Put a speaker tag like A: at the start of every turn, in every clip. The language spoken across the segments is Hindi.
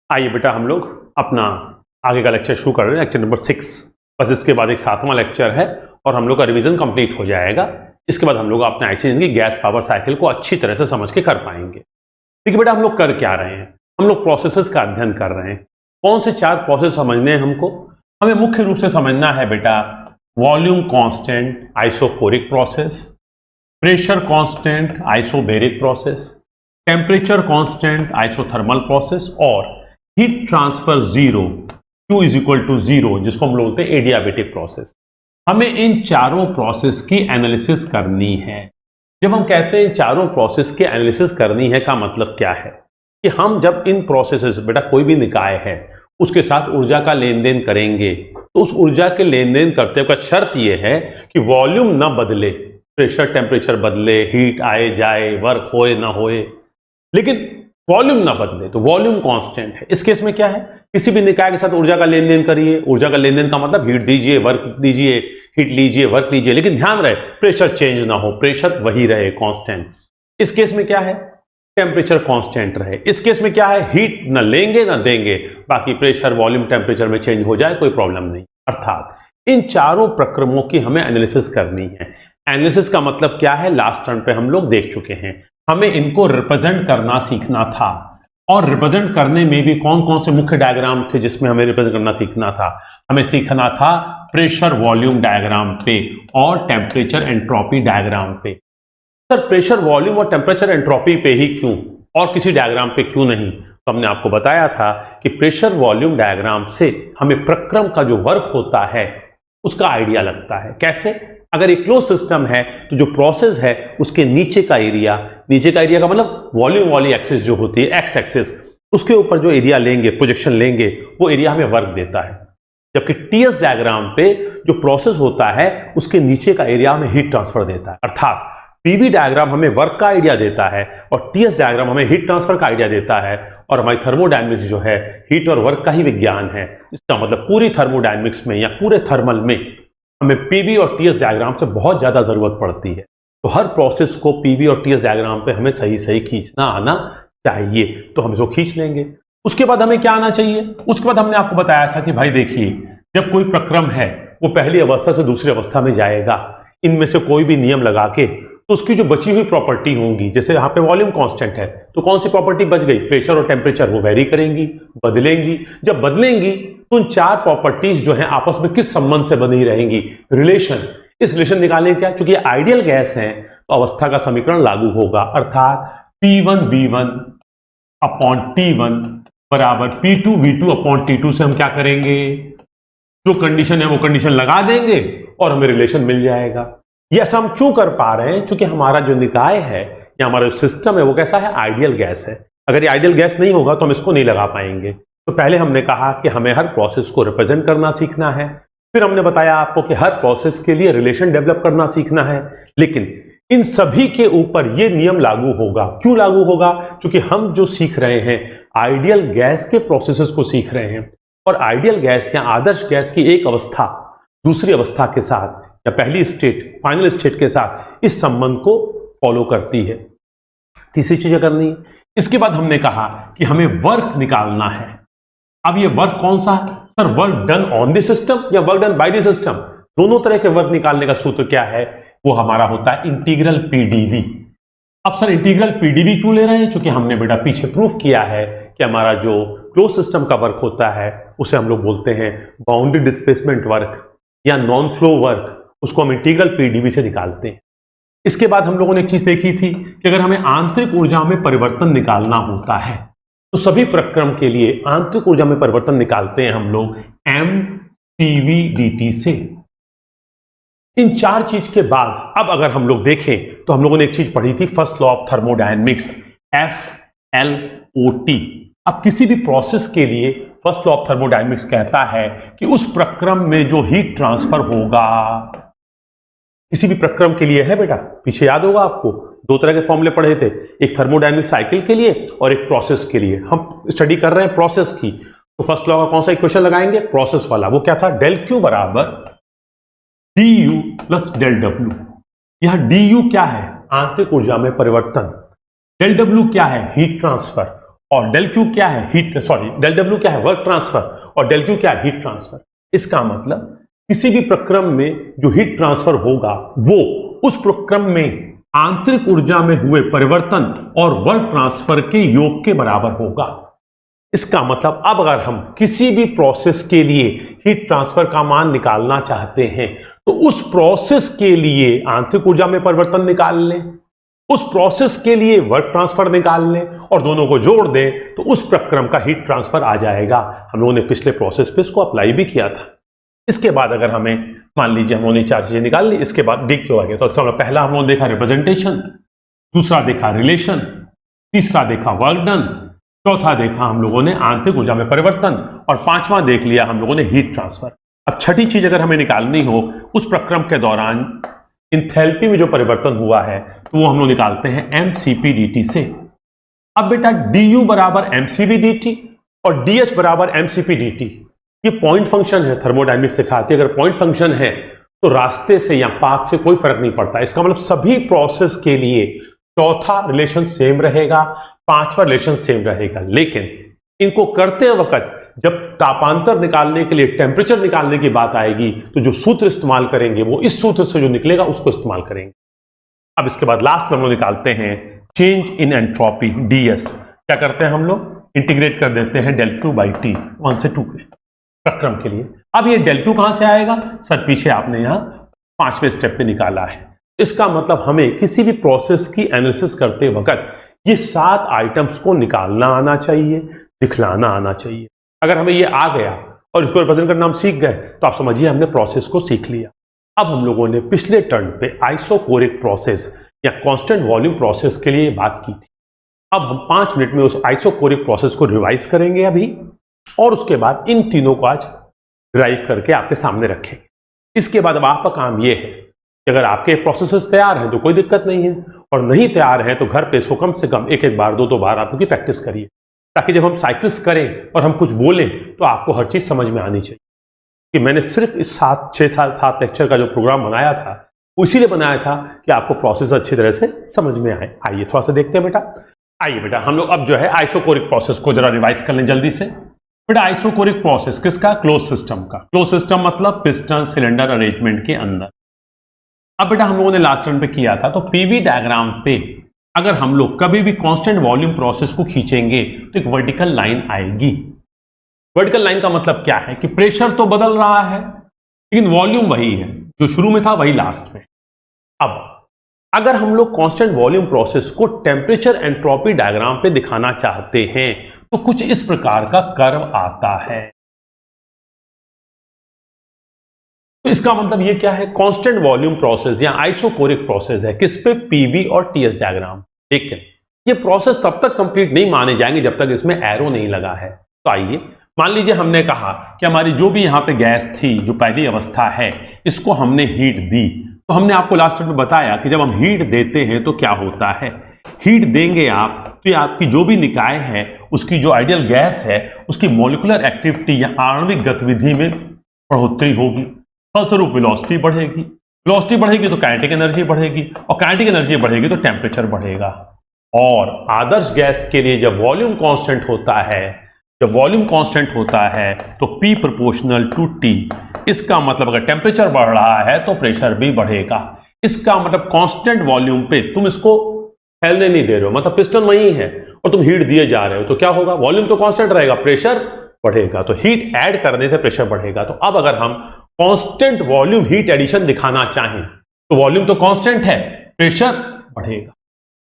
A: आइए बेटा हम लोग अपना आगे का लेक्चर शुरू कर रहे हैं, लेक्चर नंबर 6। बस इसके बाद एक 7वां लेक्चर है और हम लोग का रिवीजन कंप्लीट हो जाएगा। इसके बाद हम लोग अपने आईसी की गैस पावर साइकिल को अच्छी तरह से समझ के कर पाएंगे। देखिए बेटा हम लोग कर क्या रहे हैं, हम लोग प्रोसेसेस का अध्ययन कर रहे हैं। कौन से 4 प्रोसेस समझने हैं हमको? हमें मुख्य रूप से समझना है बेटा volume constant isochoric process, pressure constant isobaric process, temperature constant isothermal process और heat transfer zero Q is equal to zero, जिसको हम लोग बोलते हैं एडियाबेटिक प्रोसेस। हमें इन चारों प्रोसेस की एनालिसिस करनी है। जब हम कहते हैं चारों प्रोसेस की एनालिसिस करनी है का मतलब क्या है कि हम जब इन प्रोसेसेस बेटा कोई भी निकाय है उसके साथ ऊर्जा का लेन देन करेंगे तो उस ऊर्जा के लेन देन करते हुए शर्त यह है कि वॉल्यूम ना बदले, प्रेशर टेम्परेचर बदले, हीट आए जाए, वर्क होए ना होए, लेकिन वॉल्यूम ना बदले तो वॉल्यूम कांस्टेंट है। इस केस में क्या है, किसी भी निकाय के साथ ऊर्जा का लेन देन करिए, ऊर्जा का लेन देन का मतलब हीट दीजिए, वर्क दीजिए, हीट लीजिए, वर्क लीजिए, लेकिन ध्यान रहे प्रेशर चेंज ना हो, प्रेशर वही रहे कांस्टेंट। इस केस में क्या है, टेम्परेचर कांस्टेंट रहे। इस केस में क्या है, हीट ना लेंगे ना देंगे, बाकी प्रेशर वॉल्यूम टेम्परेचर में चेंज हो जाए कोई प्रॉब्लम नहीं। अर्थात इन चारों प्रक्रमों की हमें एनालिसिस करनी है। एनालिसिस का मतलब क्या है, लास्ट टर्म पे हम लोग देख चुके हैं। हमें इनको रिप्रेजेंट करना सीखना था और रिप्रेजेंट करने में भी कौन कौन से मुख्य डायग्राम थे जिसमें हमें रिप्रेजेंट करना सीखना था। हमें सीखना था प्रेशर वॉल्यूम डायग्राम पे और टेम्परेचर एंट्रोपी डायग्राम पे। सर प्रेशर वॉल्यूम और टेम्परेचर एंट्रोपी पे ही क्यों और किसी डायग्राम पे क्यों नहीं? तो हमने आपको बताया था कि प्रेशर वॉल्यूम डायग्राम से हमें प्रक्रम का जो वर्क होता है उसका आइडिया लगता है। कैसे? अगर एक क्लोज सिस्टम है तो जो प्रोसेस है उसके नीचे का एरिया का मतलब वॉल्यूम वाली एक्सिस जो होती है एक्स एक्सिस, उसके ऊपर जो एरिया लेंगे, प्रोजेक्शन लेंगे, वो एरिया हमें वर्क देता है। जबकि टीएस डायग्राम पे जो प्रोसेस होता है उसके नीचे का एरिया हमें हीट ट्रांसफर देता है। अर्थात पीवी डायग्राम हमें वर्क का आइडिया देता है और टीएस डायग्राम हमें हीट ट्रांसफर का आइडिया देता है। और हमारी थर्मोडायनेमिक्स जो है हीट और वर्क का ही विज्ञान है। इसका मतलब पूरी थर्मोडायनेमिक्स में या पूरे थर्मल में हमें पीवी और टीएस डायग्राम से बहुत ज्यादा जरूरत पड़ती है। तो हर प्रोसेस को पीवी और टीएस डायग्राम पे हमें सही सही खींचना आना चाहिए, तो हम इसको खींच लेंगे। उसके बाद हमें क्या आना चाहिए? उसके बाद हमने आपको बताया था कि भाई देखिए जब कोई प्रक्रम है वो पहली अवस्था से दूसरी अवस्था में जाएगा, इनमें से कोई भी नियम लगा के तो उसकी जो बची हुई प्रॉपर्टी होंगी, जैसे यहाँ पे वॉल्यूम कांस्टेंट है तो कौन सी प्रॉपर्टी बच गई, प्रेशर और टेम्परेचर, वो वेरी करेंगी, बदलेंगी। जब बदलेंगी तो उन 4 प्रॉपर्टीज जो है आपस में किस संबंध से बनी रहेंगी, रिलेशन। इस रिलेशन निकालने क्या, क्योंकि आइडियल गैस है तो अवस्था का समीकरण लागू होगा। अर्थात P1V1 अपॉन T1 बराबर P2V2 अपॉन T2 से हम क्या करेंगे, जो कंडीशन है वो कंडीशन लगा देंगे और हमें रिलेशन मिल जाएगा। ये ऐसा हम क्यों कर पा रहे हैं, क्योंकि हमारा जो निकाय है या हमारा जो सिस्टम है वो कैसा है, आइडियल गैस है। अगर ये आइडियल गैस नहीं होगा तो हम इसको नहीं लगा पाएंगे। तो पहले हमने कहा कि हमें हर प्रोसेस को रिप्रेजेंट करना सीखना है। फिर हमने बताया आपको कि हर प्रोसेस के लिए रिलेशन डेवलप करना सीखना है। लेकिन इन सभी के ऊपर ये नियम लागू होगा। क्यों लागू होगा? क्योंकि हम जो सीख रहे हैं आइडियल गैस के प्रोसेसेस को सीख रहे हैं और आइडियल गैस या आदर्श गैस की एक अवस्था दूसरी अवस्था के साथ या पहली स्टेट फाइनल स्टेट के साथ इस संबंध को फॉलो करती है। तीसरी चीज करनी है। इसके बाद हमने कहा कि हमें वर्क निकालना है। अब ये वर्क कौन सा है? Sir work done on the system या work done by the system, दोनों तरह के वर्क निकालने का सूत्र क्या है, वो हमारा होता है इंटीग्रल पीडीवी। अब सर इंटीग्रल पीडीवी क्यों ले रहे हैं? क्योंकि हमने बेटा पीछे प्रूफ किया है कि हमारा जो क्लोज सिस्टम का वर्क होता है उसे हम लोग बोलते हैं बाउंड्री डिस्प्लेसमेंट वर्क या नॉन फ्लो वर्क, उसको हम इंटीग्रल पीडीवी से निकालते हैं। इसके बाद हम लोगों ने एक चीज देखी थी कि अगर हमें आंतरिक ऊर्जा में परिवर्तन निकालना होता है तो सभी प्रक्रम के लिए आंतरिक ऊर्जा में परिवर्तन निकालते हैं हम लोग mCV/dt से। इन 4 चीज के बाद अब अगर हम लोग देखें तो हम लोगों ने एक चीज पढ़ी थी, first law of thermodynamics, FLOT। अब किसी भी प्रोसेस के लिए फर्स्ट लॉ ऑफ थर्मोडायनेमिक्स कहता है कि उस प्रक्रम में जो हीट ट्रांसफर होगा, किसी भी प्रक्रम के लिए है बेटा, पीछे याद होगा आपको 2 तरह के फॉर्मूले पढ़े थे, एक थर्मोडायनेमिक साइकिल के लिए और एक प्रोसेस के लिए। हम स्टडी कर रहे हैं प्रोसेस की, तो फर्स्ट लॉ का कौन सा इक्वेशन लगाएंगे, प्रोसेस वाला। वो क्या था, डेल क्यू बराबर du प्लस डेल डब्ल्यू। यह du क्या है, आंतरिक ऊर्जा में परिवर्तन, डेल डब्ल्यू क्या है, हीट ट्रांसफर, और डेल क्यू क्या है, डेल डब्ल्यू क्या है, वर्क ट्रांसफर, और डेल क्यू क्या है, हीट ट्रांसफर। इसका मतलब किसी भी प्रक्रम में जो हीट ट्रांसफर होगा वो उस प्रक्रम में आंतरिक ऊर्जा में हुए परिवर्तन और वर्क ट्रांसफर के योग के बराबर होगा। इसका मतलब अब अगर हम किसी भी प्रोसेस के लिए हीट ट्रांसफर का मान निकालना चाहते हैं तो उस प्रोसेस के लिए आंतरिक ऊर्जा में परिवर्तन निकाल लें, उस प्रोसेस के लिए वर्क ट्रांसफर निकाल लें और दोनों को जोड़ दें तो उस प्रक्रम का हीट ट्रांसफर आ जाएगा। हम लोगों ने पिछले प्रोसेस पे इसको अप्लाई भी किया था। इसके बाद अगर हमें मान लीजिए हम लोगों ने चार चीजें निकाल ली, इसके बाद डी क्यू आ गया। तो पहला हम लोगों ने देखा रिप्रेजेंटेशन, दूसरा देखा रिलेशन, तीसरा देखा वर्क डन, चौथा देखा हम लोगों ने आंतरिक ऊर्जा में परिवर्तन और पांचवा देख लिया हम लोगों ने हीट ट्रांसफर। अब छठी चीज अगर हमें निकालनी हो उस प्रक्रम के दौरान इंथैल्पी में जो परिवर्तन हुआ है तो वो हम लोग निकालते हैं एमसीपी डीटी से। अब बेटा du बराबर एमसीबी डीटी और dh बराबर एमसीपी डीटी, ये पॉइंट फंक्शन है, थर्मोडायनेमिक्स सिखाती है। अगर पॉइंट फंक्शन है तो रास्ते से या पाथ से कोई फर्क नहीं पड़ता। इसका मतलब सभी प्रोसेस के लिए चौथा रिलेशन सेम रहेगा, पांचवा रिलेशन सेम रहेगा, लेकिन इनको करते वक्त जब तापांतर निकालने के लिए, टेम्परेचर निकालने की बात आएगी तो जो सूत्र इस्तेमाल करेंगे वो इस सूत्र से जो निकलेगा उसको इस्तेमाल करेंगे। अब इसके बाद लास्ट में हम लोग निकालते हैं चेंज इन एंट्रोपी ds। क्या करते हैं हम लोग, इंटीग्रेट कर देते हैं del Q by T 1 से 2 के प्रक्रम के लिए। अब ये del Q कहां से आएगा सर, पीछे आपने यहां पांचवें स्टेप पे निकाला है। इसका मतलब हमें किसी भी प्रोसेस की एनालिसिस करते वक्त ये 7 आइटम्स को निकालना आना चाहिए, दिखलाना आना चाहिए। अगर हमें ये आ गया और इसको रिप्रेजेंट करना हम सीख गए तो आप समझिए हमने प्रोसेस को सीख लिया। अब हम लोगों ने पिछले टर्न पे आइसोकोरिक प्रोसेस या कांस्टेंट वॉल्यूम प्रोसेस के लिए बात की थी। अब हम 5 मिनट में उस आइसोकोरिक प्रोसेस को रिवाइज करेंगे अभी, और उसके बाद इन तीनों को आज ड्राइव करके आपके सामने रखेंगे। इसके बाद अब आपका काम यह है कि अगर आपके प्रोसेसेस तैयार हैं तो कोई दिक्कत नहीं है, और नहीं तैयार है तो घर पे इसको कम से कम एक बार दो बार आप लोग की प्रैक्टिस करिए, ताकि जब हम साइकिल्स करें और हम कुछ बोलें तो आपको हर चीज समझ में आनी चाहिए। कि मैंने सिर्फ इस 7 लेक्चर का जो प्रोग्राम बनाया था इसीलिए बनाया था कि आपको प्रोसेस अच्छी तरह से समझ में आए। आइए थोड़ा सा देखते हैं बेटा। आइए बेटा हम लोग अब जो है आइसोकोरिक प्रोसेस को जरा रिवाइज कर लें जल्दी से। बेटा आइसोकोरिक प्रोसेस किसका, क्लोज सिस्टम का। क्लोज सिस्टम मतलब पिस्टन सिलेंडर अरेंजमेंट के अंदर। अब बेटा हम लोगों ने लास्ट टर्न पे किया था तो पीवी डायग्राम पे अगर हम लोग कभी भी कांस्टेंट वॉल्यूम प्रोसेस को खींचेंगे तो एक वर्टिकल लाइन आएगी। वर्टिकल लाइन का मतलब क्या है कि प्रेशर तो बदल रहा है लेकिन वॉल्यूम वही है, जो शुरू में था वही लास्ट में। अब अगर हम लोग कांस्टेंट वॉल्यूम प्रोसेस को टेम्परेचर एंट्रोपी डायग्राम पे दिखाना चाहते हैं तो कुछ इस प्रकार का कर्व आता है। तो इसका मतलब ये क्या है, कांस्टेंट वॉल्यूम प्रोसेस या आइसोकोरिक प्रोसेस है किस पे, पीवी और टीएस डायग्राम। लेकिन ये प्रोसेस तब तक कंप्लीट नहीं माने जाएंगे जब तक इसमें एरो नहीं लगा है। तो आइए मान लीजिए हमने कहा कि हमारी जो भी यहां पे गैस थी जो पहली अवस्था है इसको हमने हीट दी। तो हमने आपको लास्ट में बताया कि जब हम हीट देते हैं तो क्या होता है, हीट देंगे आप तो ये आपकी जो भी निकाय है उसकी जो आइडियल गैस है उसकी मॉलिक्यूलर एक्टिविटी या आणविक गतिविधि में बढ़ोतरी होगी, फलस्वरूप वेलोसिटी बढ़ेगी। वेलोसिटी बढ़ेगी तो काइनेटिक एनर्जी बढ़ेगी और काइनेटिक एनर्जी बढ़ेगी तो टेम्परेचर बढ़ेगा। और आदर्श गैस के लिए जब वॉल्यूम कांस्टेंट होता है, जब वॉल्यूम कांस्टेंट होता है तो P प्रोपोर्शनल टू T। इसका मतलब अगर टेम्परेचर बढ़ रहा है तो प्रेशर भी बढ़ेगा। इसका मतलब कांस्टेंट वॉल्यूम पे तुम इसको फैलने नहीं दे रहे हो, मतलब पिस्टन वही है और तुम हीट दिए जा रहे हो तो क्या होगा, वॉल्यूम तो कांस्टेंट रहेगा, प्रेशर बढ़ेगा। तो हीट ऐड करने से प्रेशर बढ़ेगा। तो अब अगर हम कांस्टेंट वॉल्यूम हीट एडिशन दिखाना चाहें तो वॉल्यूम तो कांस्टेंट है, प्रेशर बढ़ेगा,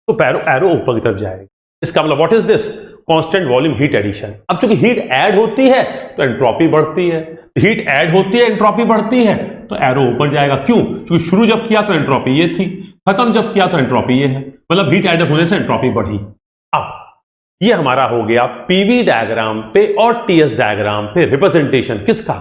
A: तो एरो ऊपर की तरफ जाएगा। इसका मतलब what is this, constant volume heat addition. अब चूंकि हीट ऐड होती है तो एंट्रोपी बढ़ती है, हीट ऐड होती है एंट्रोपी बढ़ती है तो एरो ऊपर जाएगा। क्यों, क्योंकि शुरू जब किया तो एंट्रोपी ये थी, खत्म जब किया तो एंट्रोपी ये है, मतलब हीट ऐड होने से एंट्रोपी बढ़ी। अब ये हमारा हो गया पीवी डायग्राम पे और टीएस डायग्राम पे रिप्रेजेंटेशन किसका,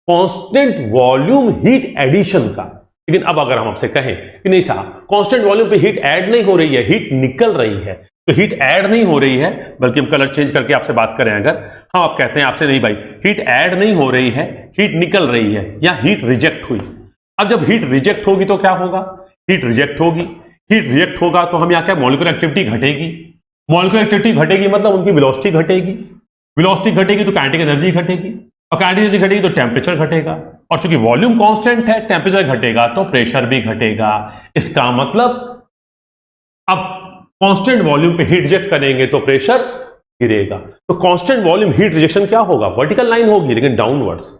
A: कांस्टेंट वॉल्यूम हीट एडिशन का। लेकिन अब अगर हम आपसे कहें कि नहीं साहब कांस्टेंट वॉल्यूम पे हीट ऐड नहीं हो रही है, हीट निकल रही है, तो हीट ऐड नहीं हो रही है, बल्कि हम कलर चेंज करके आपसे बात करें अगर, हम आप कहते हैं आपसे नहीं भाई हीट ऐड नहीं हो रही है, हीट निकल रही है या हीट रिजेक्ट हुई। अब जब हीट रिजेक्ट होगी तो क्या होगा, हीट रिजेक्ट होगी, हीट रिजेक्ट होगा तो हम यहाँ क्या मॉलिक्यूलर एक्टिविटी घटेगी, मॉलिक्यूलर एक्टिविटी घटेगी मतलब उनकी वेलोसिटी घटेगी, वेलोसिटी घटेगी तो काइनेटिक एनर्जी घटेगी, और काइनेटिक एनर्जी घटेगी तो टेम्परेचर घटेगा, और चूंकि वॉल्यूम कांस्टेंट है, टेम्परेचर घटेगा तो प्रेशर भी घटेगा। इसका मतलब अब कांस्टेंट वॉल्यूम पे हीट रिजेक्ट करेंगे तो प्रेशर गिरेगा। तो कांस्टेंट वॉल्यूम हीट रिजेक्शन क्या होगा, वर्टिकल लाइन होगी लेकिन डाउनवर्ड्स।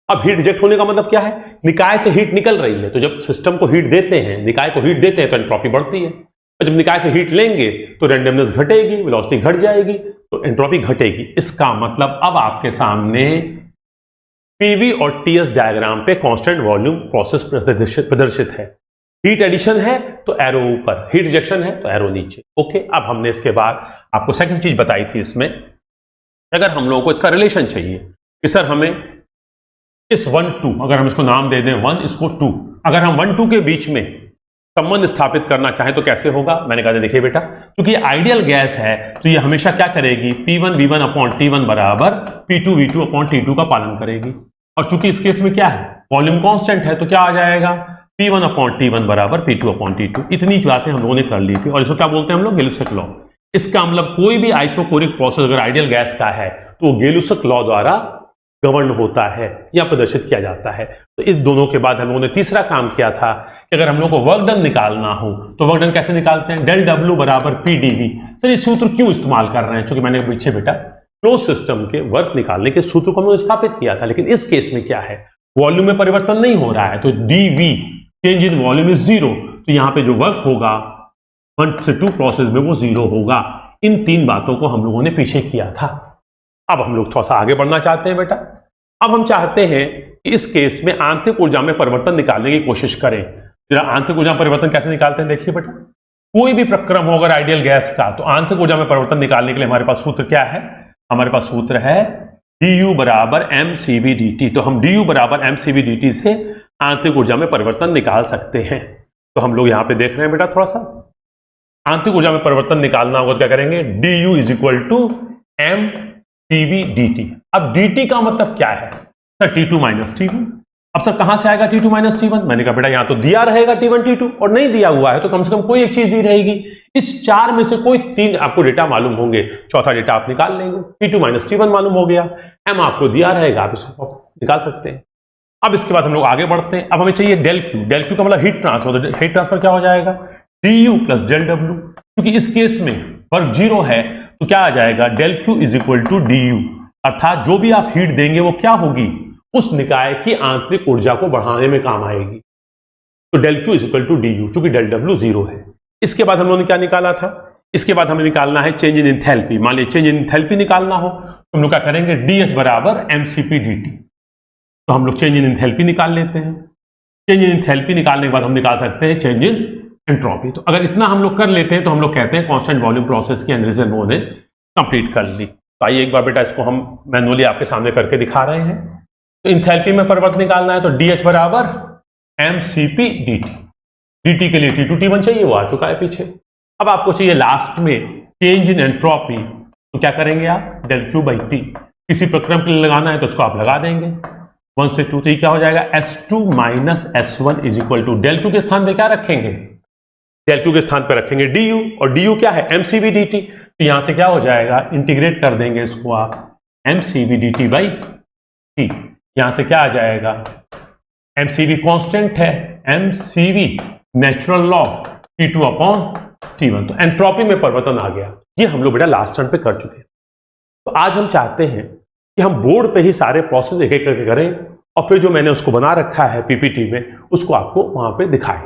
A: अब हीट रिजेक्ट होने का मतलब क्या है, निकाय से हीट निकल रही है, तो जब सिस्टम को हीट देते हैं, निकाय को हीट देते हैं तो एंट्रोपी बढ़ती है, और जब निकाय से हीट लेंगे तो रैंडमनेस घटेगी, वेलोसिटी घट जाएगी तो एंट्रोपी घटेगी। इसका मतलब अब आपके सामने पीवी और टीएस डायग्राम पे कांस्टेंट वॉल्यूम प्रोसेस प्रदर्शित है। हीट एडिशन है तो एरो ऊपर, हीट रिजेक्शन है तो एरो नीचे। ओके, अब हमने इसके बाद आपको सेकंड चीज बताई थी इसमें, अगर हम लोगों को इसका रिलेशन चाहिए कि सर हमें इस 1 2, अगर हम इसको नाम दे दें 1 इसको 2, अगर हम 1 2 के बीच में संबंध स्थापित करना चाहें तो कैसे होगा। मैंने कहा देखिए बेटा, क्योंकि ये आइडियल गैस है तो ये हमेशा क्या करेगी, P1 V1 अपॉन T1 बराबर P2 V2 अपॉन T2 का पालन करेगी। और चूंकि इस केस में क्या है, वॉल्यूम कांस्टेंट है, तो क्या आ जाएगा P1 अपॉन T1 बराबर P2 अपॉन T2। इतनी बातें हम लोगों ने कर ली थी, और इसको क्या बोलते हैं हम लोग, गेलुसक लॉ। इसका मतलब कोई भी आइसोकोरिक प्रोसेस अगर आइडियल गैस का है तो गेलुसक लॉ द्वारा गवर्न होता है या प्रदर्शित किया जाता है। तो इस दोनों के बाद हम लोगों ने तीसरा काम किया था कि अगर हम लोग को वर्क डन निकालना हो तो वर्क डन कैसे निकालते हैं, डेल डब्ल्यू बराबर पी डीवी। सर ये सूत्र क्यों इस्तेमाल कर रहे हैं, क्योंकि मैंने पीछे बेटा क्लोज सिस्टम के वर्क निकालने के सूत्र को हमने स्थापित किया था, लेकिन इस केस में क्या है, वॉल्यूम में परिवर्तन नहीं हो रहा है, तो dV change in volume is 0, तो यहां पे जो वर्क होगा 1 से 2 प्रोसेस में वो 0 होगा। इन तीन बातों को हम लोगों ने पीछे किया था। अब हम लोग थोड़ा सा आगे बढ़ना चाहते हैं बेटा। अब हम चाहते हैं कि इस केस में आंतरिक ऊर्जा में परिवर्तन निकालने की कोशिश करें। जरा आंतरिक ऊर्जा में परिवर्तन कैसे निकालते हैं देखिए बेटा, कोई भी प्रक्रम हो अगर आइडियल गैस का, तो आंतरिक ऊर्जा में परिवर्तन निकालने के लिए हमारे पास सूत्र क्या है, हमारे पास सूत्र है du बराबर mcv dt। तो हम du बराबर mcv dt से आंतरिक ऊर्जा में परिवर्तन निकाल सकते हैं। तो हम लोग यहां पे देख रहे हैं बेटा, थोड़ा सा आंतरिक ऊर्जा में परिवर्तन निकालना होगा तो क्या करेंगे, du is equal to mcv dt। अब dt का मतलब क्या है सर, T2 माइनस T1। अब सर कहां से आएगा T2 माइनस T1, मैंने कहा बेटा यहां तो दिया रहेगा T1 T2, और नहीं दिया हुआ है तो कम से कम कोई एक चीज दी रहेगी। इस 4 में से कोई 3 आपको डेटा मालूम होंगे, चौथा डेटा आप निकाल लेंगे। T2 माइनस T1 मालूम हो गया, m आपको दिया रहेगा, आप इसको निकाल सकते हैं। अब इसके बाद हम लोग आगे बढ़ते हैं। अब हमें चाहिए डेल क्यू, डेल क्यू का मतलब हीट ट्रांसफर। तो हीट ट्रांसफर क्या हो जाएगा, du प्लस डेल डब्ल्यू, क्योंकि इस केस में वर्क 0 है तो क्या आ जाएगा, del Q is equal to du, अर्थात जो भी आप हीट देंगे वो क्या होगी, उस निकाय की आंतरिक ऊर्जा को बढ़ाने में काम आएगी। तो del Q is equal to du, क्योंकि डेल डब्ल्यू 0 है। इसके बाद हम लोगों ने क्या निकाला था, इसके बाद हमें निकालना है चेंज इन एंथैल्पी। मान लीजिए चेंज इन एंथैल्पी निकालना हो तो हम लोग क्या करेंगे, dH बराबर mcp dt। तो हम लोग चेंज इन एंथैल्पी निकाल लेते हैं। चेंज इन एंथैल्पी निकालने के बाद हम निकाल सकते हैं चेंज इन एंट्रोपी। तो अगर इतना हम लोग कर लेते हैं तो हम लोग कहते हैं कांस्टेंट वॉल्यूम प्रोसेस की एनालिसिस हम लोगों ने कंप्लीट कर ली। तो आइए एक बार बेटा इसको हम मैनुअली आपके सामने करके दिखा रहे हैं। तो एंथैल्पी में परिवर्तन निकालना है तो dH बराबर mcp dt। dt के लिए T2 T1 चाहिए, वो आ चुका है पीछे। अब आपको चाहिए लास्ट में चेंज इन एंट्रोपी, तो क्या करेंगे आप, डेल क्यू बाई टी। किसी प्रक्रम के लिए लगाना है तो उसको आप लगा देंगे 1 से 2, तो ये क्या हो जाएगा, S2 minus S1 is equal to, del Q के स्थान पे क्या रखेंगे, डेल क्यू के स्थान पे रखेंगे du, और du क्या है, mcv dt। तो यहां से क्या हो जाएगा, इंटीग्रेट कर देंगे इसको आप mcv dt बाई t। यहां से क्या आ जाएगा, mcv कांस्टेंट है, mcv natural log T2 upon T1। तो एंट्रोपी में परिवर्तन आ गया। ये हम लोग बेटा लास्ट टर्म पे कर चुके हैं। तो आज हम चाहते हैं कि हम बोर्ड पे ही सारे प्रोसेस एक एक करके करें, और फिर जो मैंने उसको बना रखा है पीपीटी में उसको आपको वहां पे दिखाएं,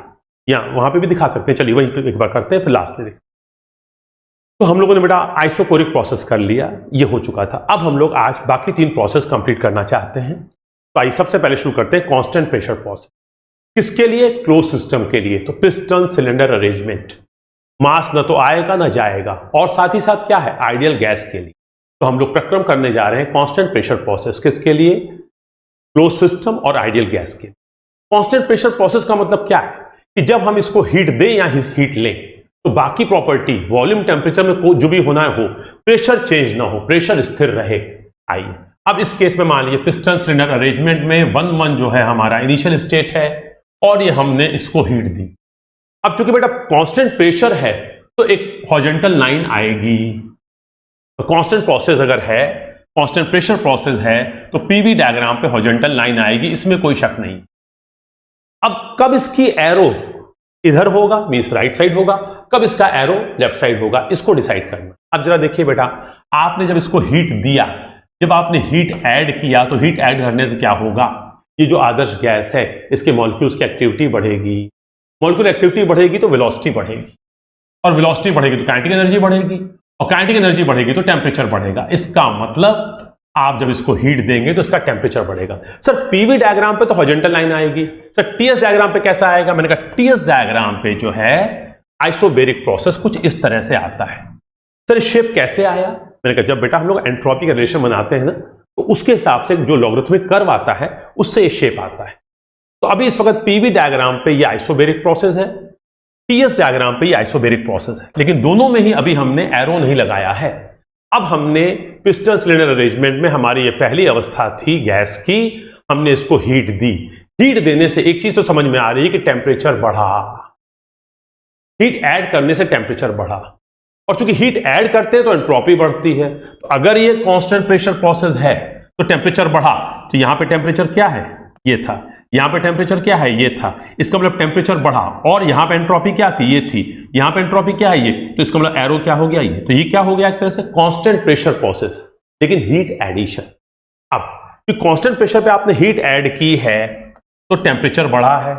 A: या वहां पे भी दिखा सकते हैं। चलिए वहीं पे एक बार करते हैं, फिर लास्ट में देखते हैं। तो हम लोगों ने बेटा आइसोकोरिक प्रोसेस कर लिया, ये हो चुका था। अब हम लोग आज बाकी 3 प्रोसेस कंप्लीट करना चाहते हैं। तो आइए सबसे पहले शुरू करते हैं कांस्टेंट प्रेशर प्रोसेस। किसके लिए, क्लोज सिस्टम के लिए। तो पिस्टन सिलेंडर अरेंजमेंट, मास न तो आएगा ना जाएगा, और साथ ही साथ क्या है, आइडियल गैस के लिए। तो हम लोग प्रक्रम करने जा रहे हैं कांस्टेंट प्रेशर प्रोसेस, किसके लिए, क्लोज सिस्टम और आइडियल गैस के लिए। कांस्टेंट प्रेशर प्रोसेस का मतलब क्या है कि जब हम इसको हीट दें या हीट लें तो बाकी प्रॉपर्टी वॉल्यूम टेम्परेचर में जो भी होना हो, प्रेशर चेंज ना हो, प्रेशर स्थिर रहे। आइए अब इस केस में मान लीजिए पिस्टन सिलेंडर अरेंजमेंट में 1 जो है हमारा इनिशियल स्टेट है, और ये हमने इसको हीट दी। अब चूंकि बेटा कांस्टेंट प्रेशर है तो एक हॉरिजॉन्टल लाइन आएगी। तो कांस्टेंट प्रोसेस अगर है, कांस्टेंट प्रेशर प्रोसेस है, तो पीवी डायग्राम पे हॉरिजॉन्टल लाइन आएगी, इसमें कोई शक नहीं। अब कब इसकी एरो इधर होगा, मींस राइट साइड होगा, कब इसका एरो लेफ्ट साइड होगा, इसको डिसाइड करना। अब जरा देखिए बेटा, आपने जब इसको हीट दिया, जब आपने हीट ऐड किया, तो हीट ऐड करने से क्या होगा, ये जो आदर्श गैस है इसके मॉलिक्यूल्स की एक्टिविटी बढ़ेगी, मॉलिक्यूल एक्टिविटी बढ़ेगी तो वेलोसिटी बढ़ेगी, और वेलोसिटी बढ़ेगी तो काइनेटिक एनर्जी बढ़ेगी, और काइनेटिक एनर्जी बढ़ेगी तो टेम्परेचर बढ़ेगा। इसका मतलब आप जब इसको हीट देंगे तो इसका टेम्परेचर बढ़ेगा। सर पीवी डायग्राम पे तो हॉरिजॉन्टल लाइन आएगी, सर टीएस डायग्राम पे कैसा आएगा? मैंने कहा टीएस डायग्राम पे जो है आइसोबेरिक प्रोसेस कुछ इस तरह से आता है। सर शेप कैसे आया? मैंने कहा जब बेटा हम लोग एंट्रोपी का रिलेशन बनाते हैं ना, तो उसके हिसाब से जो लॉगरिथमिक कर्व आता है उससे ये शेप आता है। तो अभी इस वक्त पीवी डायग्राम पे ये आइसोबेरिक प्रोसेस है, टीएस डायग्राम पे ये आइसोबेरिक प्रोसेस है, लेकिन दोनों में ही अभी हमने एरो नहीं लगाया है। अब हमने पिस्टन सिलेंडर अरेंजमेंट में हमारी ये पहली अवस्था थी गैस की, हमने इसको हीट दी। हीट देने से एक चीज तो समझ में आ रही है कि टेम्परेचर बढ़ा, हीट ऐड करने से टेम्परेचर बढ़ा, और चूंकि हीट ऐड करते हैं तो एंट्रोपी बढ़ती है। तो अगर ये कांस्टेंट प्रेशर प्रोसेस है तो टेम्परेचर बढ़ा, तो यहां पे टेम्परेचर क्या है, ये था, यहां पे टेम्परेचर क्या है, ये था, इसका मतलब टेम्परेचर बढ़ा, और यहां पे एंट्रोपी क्या थी, ये थी, यहां पे एंट्रोपी क्या है, ये, तो इसका मतलब एरो क्या हो गया, ये, तो ये क्या हो गया एक तरह से कांस्टेंट प्रेशर प्रोसेस, लेकिन हीट एडिशन। अब कांस्टेंट प्रेशर पे आपने हीट ऐड की है तो टेम्परेचर बढ़ा है,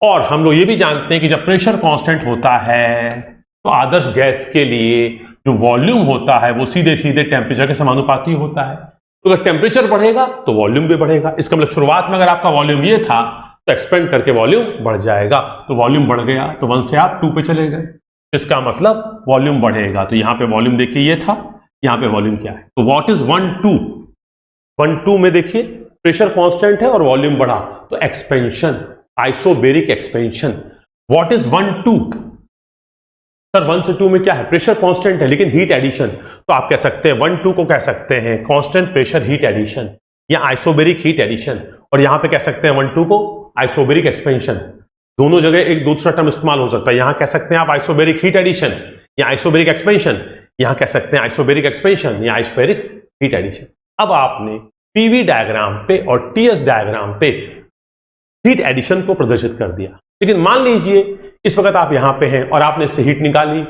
A: और हम लोग ये भी जानते हैं कि जब प्रेशर कांस्टेंट होता है तो आदर्श गैस के लिए जो वॉल्यूम होता है वो सीधे सीधे टेम्परेचर के समानुपाती होता है। तो अगर टेम्परेचर बढ़ेगा तो वॉल्यूम भी बढ़ेगा। इसका मतलब शुरुआत में अगर आपका वॉल्यूम ये था तो एक्सपेंड करके वॉल्यूम बढ़ जाएगा, तो वॉल्यूम बढ़ गया तो 1 से आप 2 पे चले गए, इसका मतलब वॉल्यूम बढ़ेगा। तो यहां पे वॉल्यूम देखिए ये था, यहां पे वॉल्यूम क्या है, तो व्हाट इज 1 2, 1 2 में देखिए प्रेशर कांस्टेंट है और वॉल्यूम बढ़ा, तो expansion, isobaric expansion. What is 1 2? Sir 1 से 2 में क्या है, प्रेशर कांस्टेंट है लेकिन हीट एडिशन, तो आप कह सकते हैं 1 2 को कह सकते हैं कांस्टेंट प्रेशर हीट एडिशन या आइसोबेरिक हीट एडिशन, और यहां पे कह सकते हैं 1 2 को आइसोबेरिक एक्सपेंशन। दोनों जगह एक दूसरा टर्म इस्तेमाल हो सकता है, यहां कह सकते हैं आप आइसोबेरिक हीट एडिशन या आइसोबेरिक एक्सपेंशन, यहां कह सकते हैं आइसोबेरिक एक्सपेंशन या आइसोबेरिक हीट एडिशन। अब आपने पीवी डायग्राम पे और टीएस डायग्राम पे हीट एडिशन को प्रदर्शित कर दिया, लेकिन मान लीजिए इस वक्त आप यहां पे हैं और आपने इससे हीट निकाली,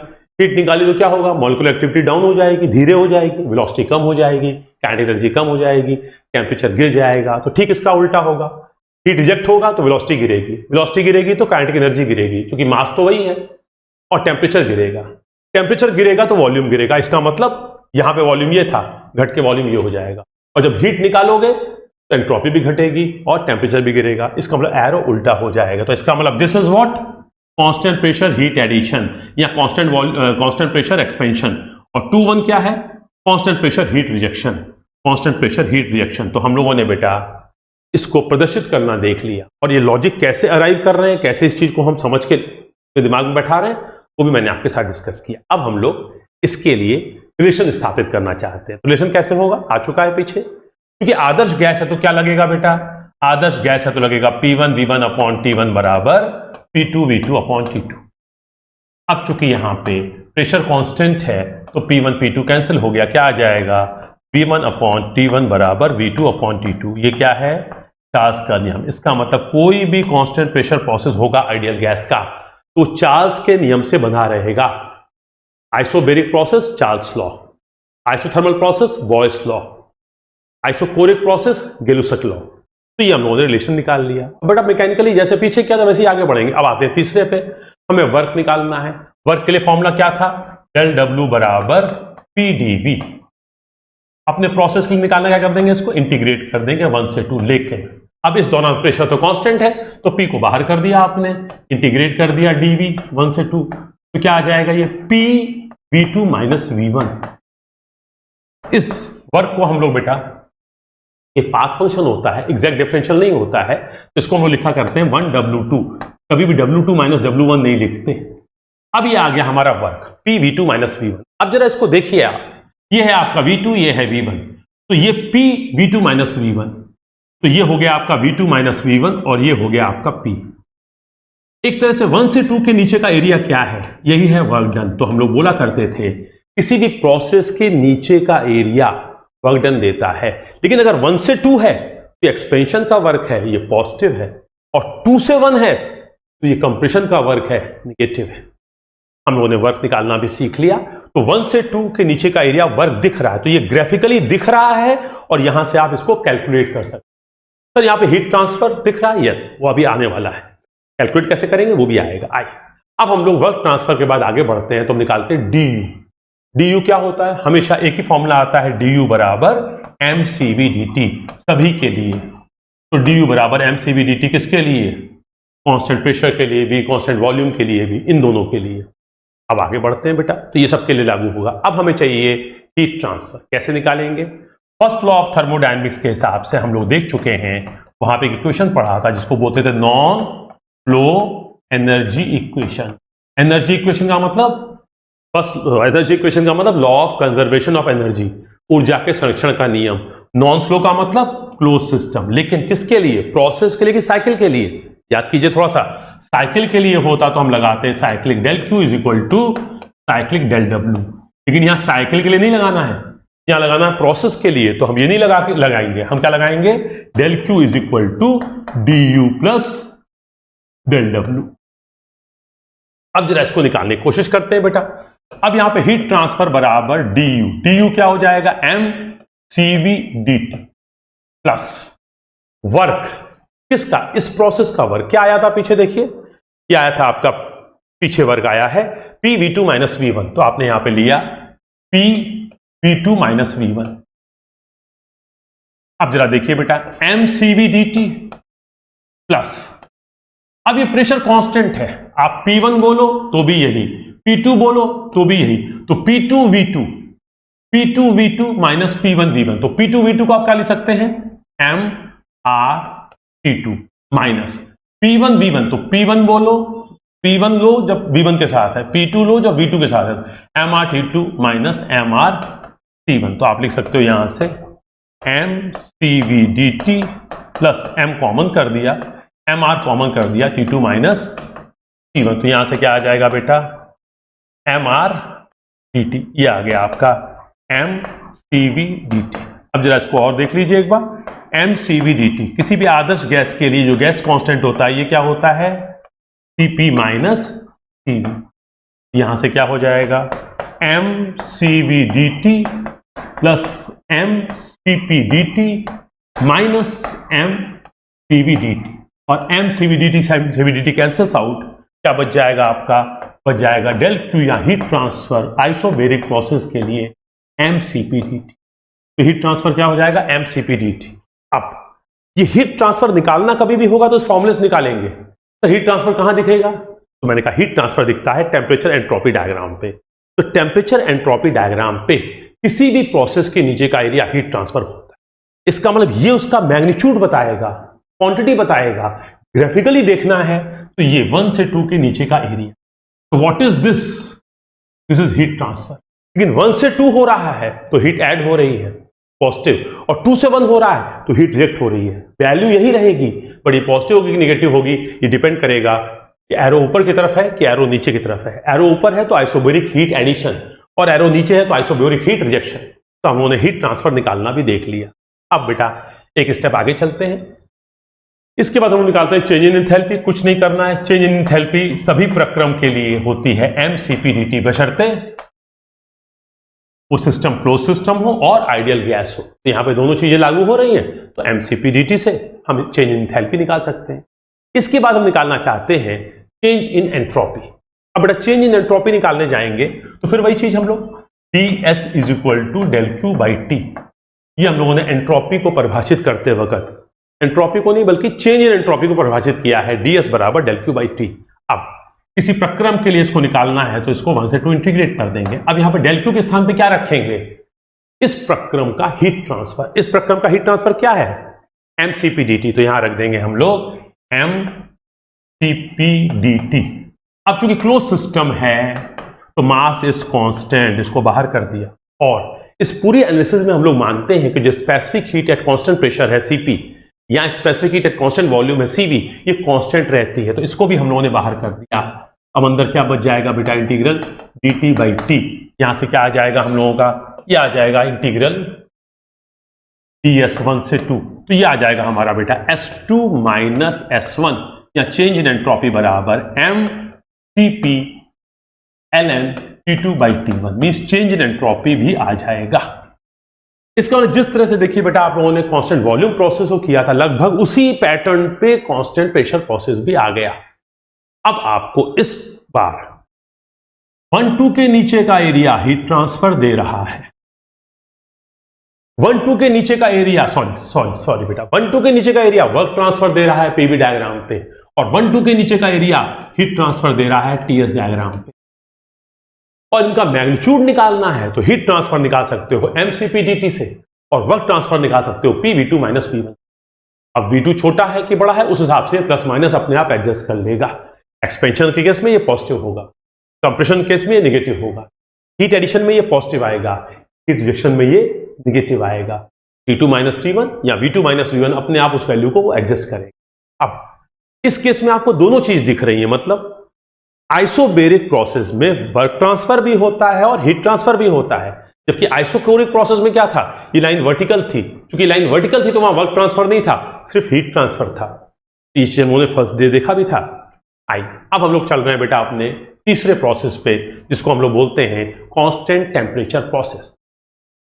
A: हीट निकाली तो क्या होगा, मॉलिक्यूलर एक्टिविटी डाउन हो जाएगी, धीरे हो जाएगी, वेलोसिटी कम हो जाएगी, काइनेटिक एनर्जी कम हो जाएगी, टेम्परेचर गिर जाएगा। तो ठीक इसका उल्टा होगा, हीट रिजेक्ट होगा तो वेलोसिटी गिरेगी, वेलोसिटी गिरेगी तो काइनेटिक एनर्जी गिरेगी, क्योंकि मास तो वही है, और टेम्परेचर गिरेगा, टेम्परेचर गिरेगा तो वॉल्यूम गिरेगा। इसका मतलब यहां पे वॉल्यूम ये था, घट के वॉल्यूम ये हो जाएगा, और जब हीट निकालोगे तो एंट्रोपी भी घटेगी और टेम्परेचर भी गिरेगा, इसका मतलब एरो उल्टा हो जाएगा। तो इसका मतलब this is what, constant pressure heat addition या कांस्टेंट प्रेशर एक्सपेंशन, और 2 1 क्या है, constant pressure heat rejection, constant pressure heat rejection. तो हम लोगों ने बेटा इसको प्रदर्शित करना देख लिया, और ये लॉजिक कैसे अराइव कर रहे हैं, कैसे इस चीज को हम समझ के दिमाग में बैठा रहे हैं, वो भी मैंने आपके साथ डिस्कस किया। अब हम लोग इसके लिए रिलेशन स्थापित करना चाहते हैं। रिलेशन कैसे होगा, आ चुका है पीछे, क्योंकि आदर्श गैस है तो क्या लगेगा बेटा, आदर्श गैस है तो लगेगा P1 V1 अपॉन T1 बराबर P2 V2 अपॉन T2। अब चूंकि यहां पे प्रेशर कांस्टेंट है तो P1 P2 कैंसिल हो गया, क्या आ जाएगा, V1 अपॉन T1 बराबर V2 अपॉन T2। ये क्या है, चार्ल्स का नियम। इसका मतलब कोई भी कांस्टेंट प्रेशर प्रोसेस होगा आइडियल गैस का तो चार्ल्स के नियम से बना रहेगा। Isobaric process Charles law, isothermal process Boyle's law, isochoric process Gay Lussac law. तो ये हम लोगों ने रिलेशन निकाल लिया। बट अब मैकेनिकली जैसे पीछे किया था वैसे ही आगे बढ़ेंगे। अब आते हैं तीसरे पे, हमें वर्क निकालना है। वर्क के लिए फॉर्मूला क्या था, डेल डब्ल्यू बराबर पी डी वी। अपने प्रोसेस के लिए निकालना क्या कर देंगे, इसको इंटीग्रेट कर देंगे 1 से 2 लेके। अब इस दौरान प्रेशर तो कांस्टेंट है तो पी को बाहर कर दिया आपने, इंटीग्रेट कर दिया डीवी 1 से 2, तो क्या आ जाएगा ये पी V2 माइनस V1। इस वर्क को हम लोग बेटा, ये पाथ फंक्शन होता है, एग्जैक्ट डिफरेंशियल नहीं होता है, तो इसको हम लोग लिखा करते हैं 1W2। कभी भी W2 माइनस W1 नहीं लिखते। अब ये आ गया हमारा work P V2 minus V1। अब जरा इसको देखिए आप, ये है आपका V2, ये है V1, तो ये P V2 माइनस V1, तो ये हो गया आपका V2 माइनस V1 और ये हो गया आपका P। एक तरह से 1 से 2 के नीचे का एरिया क्या है, यही है वर्क डन। तो हम लोग बोला करते थे किसी भी प्रोसेस के नीचे का एरिया वर्क डन देता है, लेकिन अगर 1 से 2 है तो एक्सपेंशन का वर्क है, ये पॉजिटिव है, और 2 से 1 है तो ये कंप्रेशन का वर्क है, निगेटिव है। हम लोगों ने वर्क निकालना भी सीख लिया। तो 1 से 2 के नीचे का एरिया वर्क दिख रहा है, तो ये ग्राफिकली दिख रहा है और यहां से आप इसको कैलकुलेट कर सकते हैं। सर यहां पे हीट ट्रांसफर दिख रहा है, यस, वो अभी आने वाला है। कैलकुलेट कैसे करेंगे वो भी आएगा। आइए अब हम लोग वर्क ट्रांसफर के बाद आगे बढ़ते हैं, तो हम निकालते हैं डी यू। डी यू क्या होता है, हमेशा एक ही फॉर्मूला आता है, डी यू बराबर M C V D T सभी के लिए। तो डी यू बराबर M C V D T किसके लिए, कांस्टेंट प्रेशर के लिए भी, कांस्टेंट वॉल्यूम के लिए भी, इन दोनों के लिए। अब आगे बढ़ते हैं बेटा, तो ये सबके लिए लागू होगा। अब हमें चाहिए हीट ट्रांसफर, कैसे निकालेंगे। फर्स्ट लॉ ऑफ थर्मोडायनेमिक्स के हिसाब से हम लोग देख चुके हैं, वहां पे एक इक्वेशन पढ़ा था जिसको बोलते थे non flow energy equation. Energy equation का मतलब, फर्स्ट एनर्जी इक्वेशन का मतलब law of conservation of energy, ऊर्जा के संरक्षण का नियम। नॉन फ्लो का मतलब क्लोज सिस्टम, लेकिन किसके लिए, प्रोसेस के लिए कि साइकिल के लिए। याद कीजिए थोड़ा सा, साइकिल के लिए होता तो हम लगाते हैं cyclic del Q is equal to cyclic del W, लेकिन यहां साइकिल के लिए नहीं लगाना है, यहां लगाना है प्रोसेस के लिए। तो हम ये नहीं लगाएंगे, हम क्या लगाएंगे, del Q is equal to D U plus del W. अब जरा इसको निकालने की कोशिश करते हैं बेटा। अब यहां पे हीट ट्रांसफर बराबर डी यू, डी यू क्या हो जाएगा, M C V D T plus work किसका, इस प्रोसेस का वर्क। क्या आया था पीछे, देखिए क्या आया था आपका पीछे, वर्क आया है P V two minus V one. तो आपने यहां पे लिया P V two minus V one. अब जरा देखिए बेटा, M C V D T plus, अब ये प्रेशर कांस्टेंट है, आप P1 बोलो तो भी यही, P2 बोलो तो भी यही, तो P2V2 माइनस P1V1। तो P2V2 को आप क्या लिख सकते हैं, MRT2 माइनस P1V1। तो P1 बोलो, P1 लो जब V1 के साथ है, P2 लो जब V2 के साथ है, MRT2 माइनस MRT1। तो आप लिख सकते हो यहां से MCVDT प्लस M कॉमन कर दिया, MR कॉमन कर दिया, T2 माइनस T1। तो यहां से क्या आ जाएगा बेटा, MRTT, ये आ गया आपका MCVDT। अब जरा इसको और देख लीजिए एक बार, MCVDT किसी भी आदर्श गैस के लिए जो गैस कांस्टेंट होता है, ये क्या होता है, Cp माइनस Cv। यहां से क्या हो जाएगा, MCVDT plus MCPDT minus MCVDT, और MCVDT कैंसल्स आउट, क्या बच जाएगा आपका, बच जाएगा डेल क्यू या हीट ट्रांसफर आइसोबेरिक प्रोसेस के लिए MCPDT। तो हीट ट्रांसफर क्या हो जाएगा, MCPDT। अब ये हीट ट्रांसफर निकालना कभी भी होगा तो इस फॉर्मूले से निकालेंगे। तो हीट ट्रांसफर कहां दिखेगा, तो मैंने कहा हीट ट्रांसफर दिखता है टेम्परेचर एंट्रोपी डायग्राम पे। तो टेम्परेचर एंट्रोपी डायग्राम पे किसी भी प्रोसेस के नीचे का एरिया हीट ट्रांसफर होता है। इसका मतलब ये उसका मैग्नीट्यूड बताएगा, क्वांटिटी बताएगा। ग्राफिकली देखना है तो ये 1 से 2 के नीचे का एरिया। तो what is this, this is heat transfer. लेकिन 1 से 2 हो रहा है तो हीट ऐड हो रही है पॉजिटिव, और 2 से 1 हो रहा है तो हीट रिजेक्ट हो रही है। वैल्यू यही रहेगी, बट ये पॉजिटिव होगी कि निगेटिव होगी, ये डिपेंड करेगा कि एरो ऊपर की तरफ है कि एरो नीचे की तरफ है। एरो ऊपर है तो आइसोबेरिक हीट एडिशन, और एरो नीचे है तो आइसोबेरिक हीट रिजेक्शन। तो हम लोगों ने हीट ट्रांसफर निकालना भी देख लिया। अब बेटा एक स्टेप आगे चलते हैं, इसके बाद हम निकालते हैं चेंज इन एंथैल्पी। कुछ नहीं करना है, चेंज इन एंथैल्पी सभी प्रक्रम के लिए होती है MCPDT, बशर्ते वो सिस्टम क्लोज सिस्टम हो और आइडियल गैस हो। तो यहां पे दोनों चीजें लागू हो रही हैं, तो MCPDT से हम चेंज इन एंथैल्पी निकाल सकते हैं। इसके बाद हम निकालना चाहते हैं चेंज इन एंट्रोपी। अब बेटा चेंज इन एंट्रोपी निकालने जाएंगे तो फिर वही चीज हम लोग DS is equal to del Q by T, ये हम लोगों ने एंट्रोपी को परिभाषित करते वक्त, एंट्रोपी को नहीं बल्कि चेंज इन एंट्रोपी को परिभाषित किया है, DS बराबर डेल क्यू बाई टी। अब किसी प्रक्रम के लिए इसको निकालना है तो इसको 1 से 2 इंटीग्रेट कर देंगे। अब यहां पे डेल क्यू के स्थान पे क्या रखेंगे, इस प्रक्रम का हीट ट्रांसफर। इस प्रक्रम का हीट ट्रांसफर क्या है, MCPDT। तो यहां रख देंगे हम लोग MCPDT। अब चूंकि क्लोज सिस्टम है तो मास इज कांस्टेंट, इसको बाहर कर दिया। और इस पूरी एनालिसिस में हम लोग मानते हैं कि जो specific heat at constant pressure है Cp, या specific heat at constant volume है Cv, ये कांस्टेंट रहती है, तो इसको भी हम लोगों ने बाहर कर दिया। अब अंदर क्या बच जाएगा बेटा, इंटीग्रल dt/t, यहां से क्या आ जाएगा हम लोगों का, ये आ जाएगा इंटीग्रल ds1 से 2, तो ये आ जाएगा हमारा बेटा S2 माइनस S1 या चेंज इन एंट्रोपी बराबर mCp ln T2/T1, means change in entropy भी आ जाएगा। इसका मतलब जिस तरह से देखिए बेटा आप लोगों ने कांस्टेंट वॉल्यूम प्रोसेस को किया था, लगभग उसी पैटर्न पे कांस्टेंट प्रेशर प्रोसेस भी आ गया। अब आपको इस बार 1-2 के नीचे का एरिया हीट ट्रांसफर दे रहा है, 1-2 के नीचे का एरिया सॉरी बेटा 1-2 के नीचे का एरिया वर्क ट्रांसफर दे रहा है पीवी डायग्राम पे, और 1-2 के नीचे का एरिया हीट ट्रांसफर दे रहा है टीएस डायग्राम पे। और इनका मैग्नीट्यूड निकालना है तो हीट ट्रांसफर निकाल सकते हो mCp dt से, और वर्क ट्रांसफर निकाल सकते हो PV2 माइनस P1। अब V2 छोटा है कि बड़ा है, उस हिसाब से प्लस माइनस अपने आप एडजस्ट कर लेगा। एक्सपेंशन के केस में ये पॉजिटिव होगा, कंप्रेशन केस में ये नेगेटिव होगा, हीट एडिशन में ये पॉजिटिव आएगा, हीट रिजेक्शन में ये नेगेटिव आएगा। T2 माइनस T1 या V2 माइनस V1 अपने आप उस वैल्यू को एडजस्ट करेगा। अब इस केस में आपको दोनों चीज दिख रही है, मतलब आइसोबेरिक प्रोसेस में वर्क ट्रांसफर भी होता है और हीट ट्रांसफर भी होता है, जबकि आइसोक्लोरिक प्रोसेस में क्या था, ये लाइन वर्टिकल थी, क्योंकि लाइन वर्टिकल थी तो वहां वर्क ट्रांसफर नहीं था, सिर्फ हीट ट्रांसफर था। ये चीज उन्होंने फर्स्ट डे देखा भी था। अब हम लोग चल रहे हैं बेटा अपने तीसरे प्रोसेस पे, जिसको हम लोग बोलते हैं constant temperature process,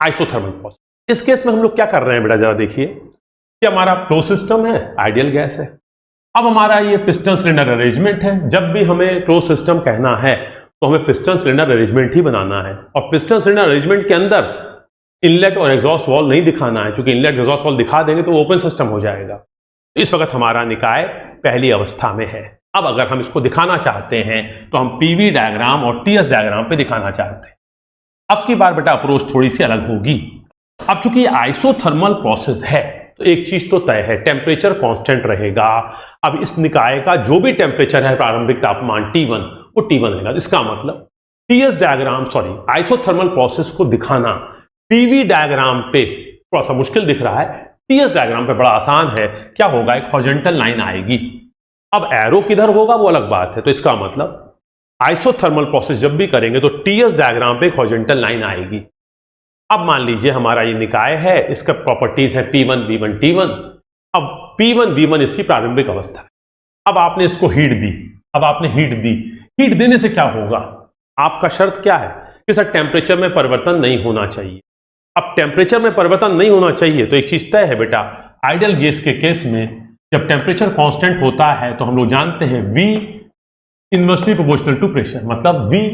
A: isothermal process. इस केस में हम लोग क्या कर रहे हैं बेटा, जरा देखिए कि हमारा फ्लो सिस्टम है, आइडियल गैस है। अब हमारा ये पिस्टन सिलेंडर अरेंजमेंट है, जब भी हमें फ्लो सिस्टम कहना है तो हमें पिस्टन सिलेंडर अरेंजमेंट ही बनाना है, और पिस्टन सिलेंडर अरेंजमेंट के अंदर इनलेट और एग्जॉस्ट वॉल नहीं दिखाना है, क्योंकि इनलेट एग्जॉस्ट वॉल दिखा देंगे तो ओपन सिस्टम हो जाएगा। तो इस वक्त हमारा निकाय पहली अवस्था में है। अब अगर हम इसको दिखाना चाहते हैं तो हम पीवी डायग्राम और टीएस डायग्राम पे दिखाना चाहते हैं। अब की बार बेटा अप्रोच थोड़ी सी अलग होगी। अब चूंकि ये आइसोथर्मल प्रोसेस है तो एक चीज तो तय है, टेम्परेचर कांस्टेंट रहेगा। अब इस निकाय का जो भी टेम्परेचर है, प्रारंभिक तापमान T1, वो T1 रहेगा। इसका मतलब टीएस डायग्राम आइसोथर्मल प्रोसेस को दिखाना पीवी डायग्राम पे थोड़ा सा मुश्किल दिख रहा है, टीएस डायग्राम पे बड़ा आसान है। क्या होगा, एक हॉरिजॉन्टल लाइन आएगी। अब एरो किधर होगा वो अलग बात है। तो इसका मतलब आइसोथर्मल प्रोसेस जब भी करेंगे तो टीएस डायग्राम पे एक हॉरिजॉन्टल लाइन आएगी। अब मान लीजिए हमारा ये निकाय है, इसका प्रॉपर्टीज है P1 V1 T1। अब P1 V1 इसकी प्रारंभिक अवस्था है। अब आपने इसको हीट दी, अब आपने हीट दी, हीट देने से क्या होगा, आपका शर्त क्या है कि सर टेम्परेचर में परिवर्तन नहीं होना चाहिए। अब टेम्परेचर में परिवर्तन नहीं होना चाहिए तो एक चीज तय है बेटा, आइडियल गैस के केस में जब टेम्परेचर कांस्टेंट होता है तो हम लोग जानते हैं V inversely proportional to pressure, मतलब V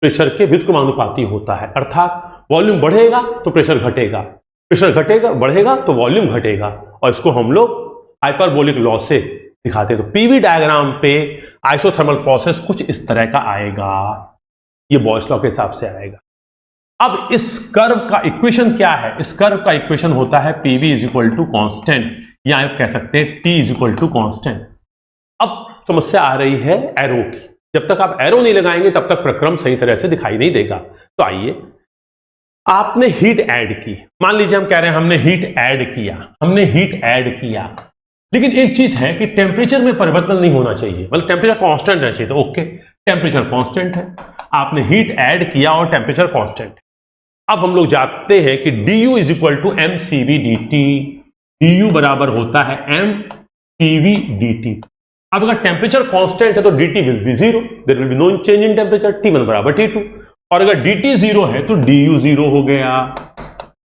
A: प्रेशर के व्युत्क्रमानुपाती होता है। अर्थात वॉल्यूम बढ़ेगा तो प्रेशर घटेगा, प्रेशर घटेगा बढ़ेगा तो वॉल्यूम घटेगा, और इसको हम लोग हाइपरबोलिक लॉ से दिखाते हैं। तो पीवी डायग्राम पे आइसोथर्मल प्रोसेस कुछ इस तरह का आएगा, ये बॉयस लॉ के हिसाब से आएगा। अब इस कर्व का इक्वेशन क्या है, इस कर्व का इक्वेशन होता है PV is equal to constant, या आप कह सकते हैं T is equal to constant. अब समस्या आ रही है एरो की, जब तक आप एरो नहीं लगाएंगे तब तक प्रक्रम सही तरह से दिखाई नहीं देगा। तो आइए, आपने हीट ऐड की, मान लीजिए हम कह रहे हैं हमने हीट ऐड किया, हमने हीट ऐड किया, लेकिन एक चीज है कि टेम्परेचर में परिवर्तन नहीं होना चाहिए, मतलब टेम्परेचर कांस्टेंट रहना चाहिए। तो ओके, टेम्परेचर कांस्टेंट है, आपने हीट ऐड किया और टेम्परेचर कांस्टेंट। अब हम लोग जानते हैं कि du is equal to mCv dt, du बराबर होता है mCv dt। अब अगर टेम्परेचर कांस्टेंट है तो dt will be 0, there will be no change in temperature, T1 बराबर T2, और अगर dt 0 है तो du 0 हो गया।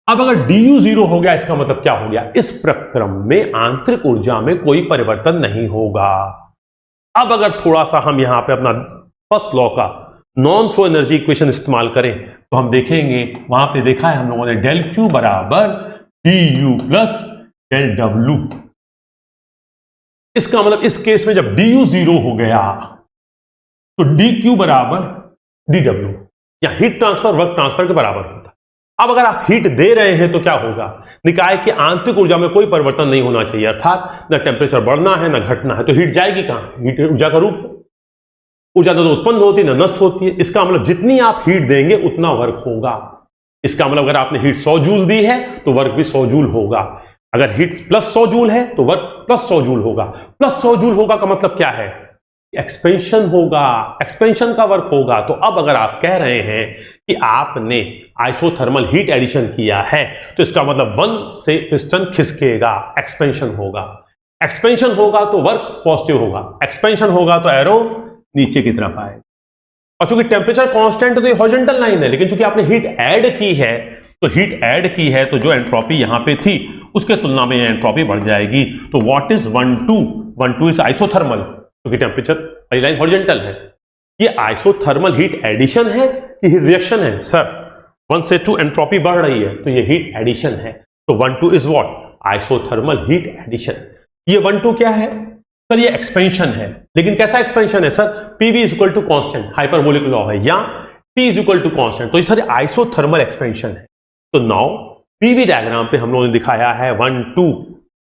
A: अब अगर du 0 हो गया, इसका मतलब क्या हो गया, इस प्रक्रम में आंतरिक ऊर्जा में कोई परिवर्तन नहीं होगा। अब अगर थोड़ा सा हम यहां पे अपना फर्स्ट लॉ का नॉन फ्लो एनर्जी इक्वेशन इस्तेमाल करें तो हम देखेंगे, वहां पे देखा है हम लोगों ने डेल Q बराबर du प्लस डेल W। इसका मतलब इस केस में जब du 0 हो गया तो dQ बराबर dW, या हीट ट्रांसफर वर्क ट्रांसफर के बराबर होता है। अब अगर आप हीट दे रहे हैं तो क्या होगा, निकाय की आंतरिक ऊर्जा में कोई परिवर्तन नहीं होना चाहिए, अर्थात न टेम्परेचर बढ़ना है न घटना है। तो हीट जाएगी कहां, हीट ऊर्जा का रूप, ऊर्जा तो उत्पन्न होती है न नष्ट होती है। इसका मतलब जितनी आप हीट देंगे उतना वर्क होगा। इसका मतलब अगर आपने हीट 100 जूल दी है तो वर्क भी 100 जूल होगा। अगर हीट प्लस 100 जूल है तो वर्क प्लस 100 जूल होगा। प्लस 100 जूल होगा का मतलब क्या है? एक्सपेंशन होगा, एक्सपेंशन का वर्क होगा। तो अब अगर आप कह रहे हैं कि आपने आइसोथर्मल हीट एडिशन किया है तो इसका मतलब 1 से पिस्टन खिसकेगा, एक्सपेंशन होगा। एक्सपेंशन होगा तो वर्क पॉजिटिव होगा, एक्सपेंशन होगा तो एरो नीचे की तरफ आएगा। और चूंकि टेम्परेचर कांस्टेंट तो ये हॉरिजॉन्टल लाइन है, लेकिन चूंकि आपने हीट ऐड की है तो हीट ऐड की है तो जो एंट्रोपी यहां पे थी उसके तुलना में एंट्रोपी बढ़ जाएगी। तो व्हाट इज 1 2 इज आइसोथर्मल, क्योंकि टेम्परेचर वाली लाइन हॉरिजॉन्टल है। ये आइसोथर्मल हीट एडिशन है कि हीट रिएक्शन है? सर 1 से 2 एंट्रोपी बढ़ रही है तो ये हीट एडिशन है। तो 1 2 is what? Isothermal heat addition. ये 1 2 क्या है? सर ये एक्सपेंशन है, लेकिन कैसा एक्सपेंशन है sir? PV is equal to constant, hyperbolic law है, या T is equal to constant. तो ये सर आइसोथर्मल एक्सपेंशन है। तो नाउ पीवी डायग्राम पे हम लोगों ने दिखाया है 1 2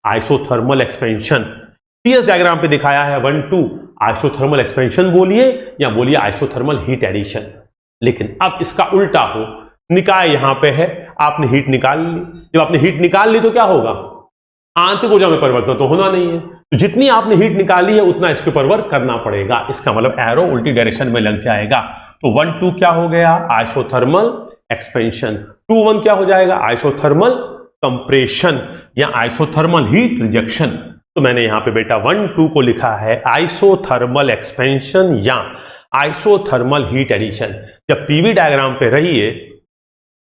A: आइसोथर्मल एक्सपेंशन, टीएस डायग्राम पे दिखाया है 1 2 आइसोथर्मल एक्सपेंशन बोलिए या बोलिए आइसोथर्मल हीट एडिशन। लेकिन अब इसका उल्टा हो, निकाय यहां पे है, आपने हीट निकाल ली। जब आपने हीट निकाल ली तो क्या होगा? आंतरिक ऊर्जा में परिवर्तन तो होना नहीं है। तो जितनी आपने हीट निकाली है उतना इसके ऊपर वर्क करना पड़ेगा। इसका मतलब एरो उल्टी डायरेक्शन में लग जाएगा। तो 1 2 क्या हो गया? Isothermal expansion. 2 1 क्या हो जाएगा? आइसोथर्मल कंप्रेशन या आइसोथर्मल हीट रिजेक्शन। तो मैंने यहां पे बेटा 1 2 को लिखा है आइसोथर्मल एक्सपेंशन या आइसोथर्मल हीट एडिशन। जब पीवी डायग्राम पे रहिए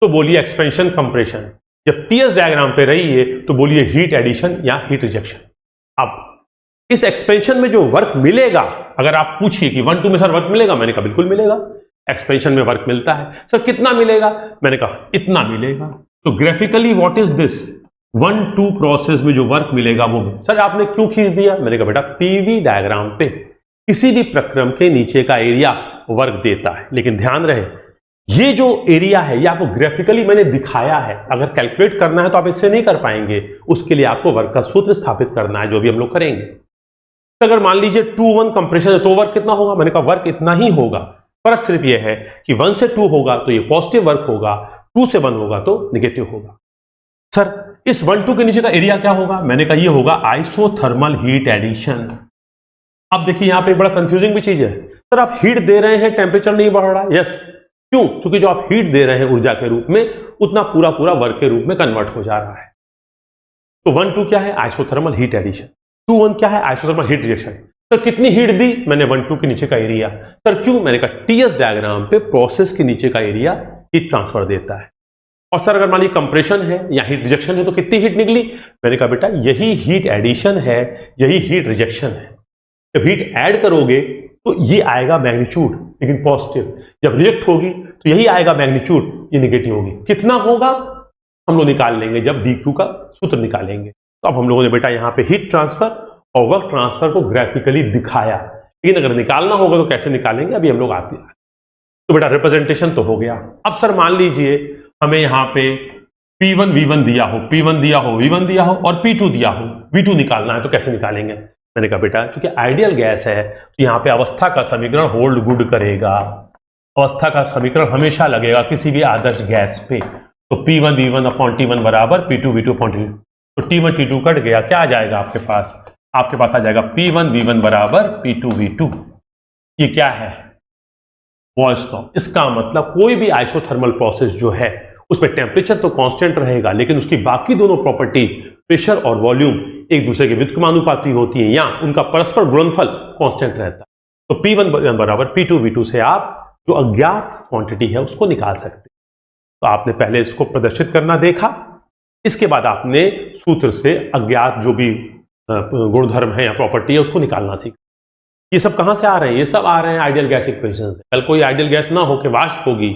A: तो बोलिए एक्सपेंशन कंप्रेशन, जब टीएस डायग्राम पे रहिए तो बोलिए हीट एडिशन या हीट रिजेक्शन। अब इस एक्सपेंशन में जो वर्क मिलेगा, अगर आप पूछिए कि 1 2 में सर वर्क मिलेगा, मैंने कहा बिल्कुल मिलेगा। एक्सपेंशन में वर्क मिलता है। सर कितना मिलेगा? मैंने कहा इतना मिलेगा। तो graphically what is this? 1 2 process में जो वर्क मिलेगा वो सर आपने क्यों खींच दिया? मैंने कहा बेटा पीवी डायग्राम पे किसी भी प्रक्रम के नीचे का एरिया वर्क देता है, लेकिन ध्यान रहे ये जो एरिया है ये आपको ग्राफिकली मैंने दिखाया है। अगर कैलकुलेट करना है तो आप इससे नहीं कर पाएंगे, उसके लिए आपको वर्क का सूत्र स्थापित करना है, जो भी हम लोग करेंगे। तो अगर मान लीजिए 2 1 कंप्रेशन है तो वर्क कितना होगा? मैंने कहा वर्क इतना ही होगा। फर्क सिर्फ यह है कि 1 से 2 होगा तो ये पॉजिटिव वर्क होगा, 2 से 1 होगा तो नेगेटिव होगा। सर इस 1 2 के नीचे का एरिया क्या होगा? मैंने कहा ये होगा आइसोथर्मल हीट एडिशन। अब देखिए यहां पे बड़ा कंफ्यूजिंग भी चीज है। सर आप हीट दे रहे हैं, टेम्परेचर नहीं बढ़ रहा। यस, क्यों? क्योंकि जो आप हीट दे रहे हैं ऊर्जा के रूप में उतना पूरा पूरा वर्क के रूप में कन्वर्ट हो जा रहा है। तो 1 2 क्या है? Isothermal heat addition. 2 1 क्या है? Isothermal heat rejection. सर कितनी हीट दी? मैंने 1 2 के नीचे का एरिया। सर क्यों? मैंने कहा टीएस डायग्राम पे प्रोसेस के नीचे का एरिया हीट ट्रांसफर देता है। और सर अगर मान लीजिए कंप्रेशन है या हीट रिजेक्शन है तो कितनी हीट निकली? मैंने कहा बेटा यही हीट एडिशन है, यही हीट रिजेक्शन है। जब हीट ऐड करोगे तो ये आएगा मैग्नीट्यूड, लेकिन पॉजिटिव। जब रिजेक्ट होगी तो यही आएगा मैग्नीट्यूड, ये निगेटिव होगी। कितना होगा हम लोग निकाल लेंगे जब dq का सूत्र निकालेंगे। तो अब हम लोगों ने बेटा यहाँ पे हीट ट्रांसफर और वर्क ट्रांसफर को ग्राफिकली दिखाया, लेकिन अगर निकालना होगा तो कैसे निकालेंगे अभी हम लोग आते हैं। तो बेटा रिप्रेजेंटेशन तो हो गया। अब सर मान लीजिए हमें यहाँ पे P1 V1 दिया हो, P1 दिया हो, V1 दिया हो और P2 दिया हो, V2 निकालना है तो कैसे निकालेंगे? मैंने कहा बेटा क्योंकि आइडियल गैस है तो यहाँ पे अवस्था का समीकरण होल्ड गुड करेगा। अवस्था का समीकरण हमेशा लगेगा किसी भी आदर्श गैस पे। तो P1 V1 अपॉन T1 बराबर P2 V2 अपॉन T2। तो T1 T2 कट गया, क्या आ जाएगा आपके पास? आपके पास आ जाएगा P1 V1 बराबर P2 V2। ये क्या है? Boyle's law. इसका मतलब कोई भी आइसोथर्मल प्रोसेस जो है उसमें टेम्परेचर तो कांस्टेंट रहेगा, लेकिन उसकी बाकी दोनों प्रॉपर्टी प्रेशर और वॉल्यूम एक दूसरे के व्युत्क्रमानुपाती होती है या उनका परस्पर गुणनफल कांस्टेंट रहता है। तो P1 बराबर P2 V2 से आप जो अज्ञात क्वांटिटी है उसको निकाल सकते हैं। तो आपने पहले इसको प्रदर्शित करना देखा, इसके बाद आपने सूत्र से अज्ञात जो भी गुणधर्म है या प्रॉपर्टी है उसको निकालना सीखा। ये सब कहां से आ रहे हैं? ये सब आ रहे हैं आइडियल गैस इक्वेशन से। कल कोई आइडियल गैस ना हो कि वाष्प होगी,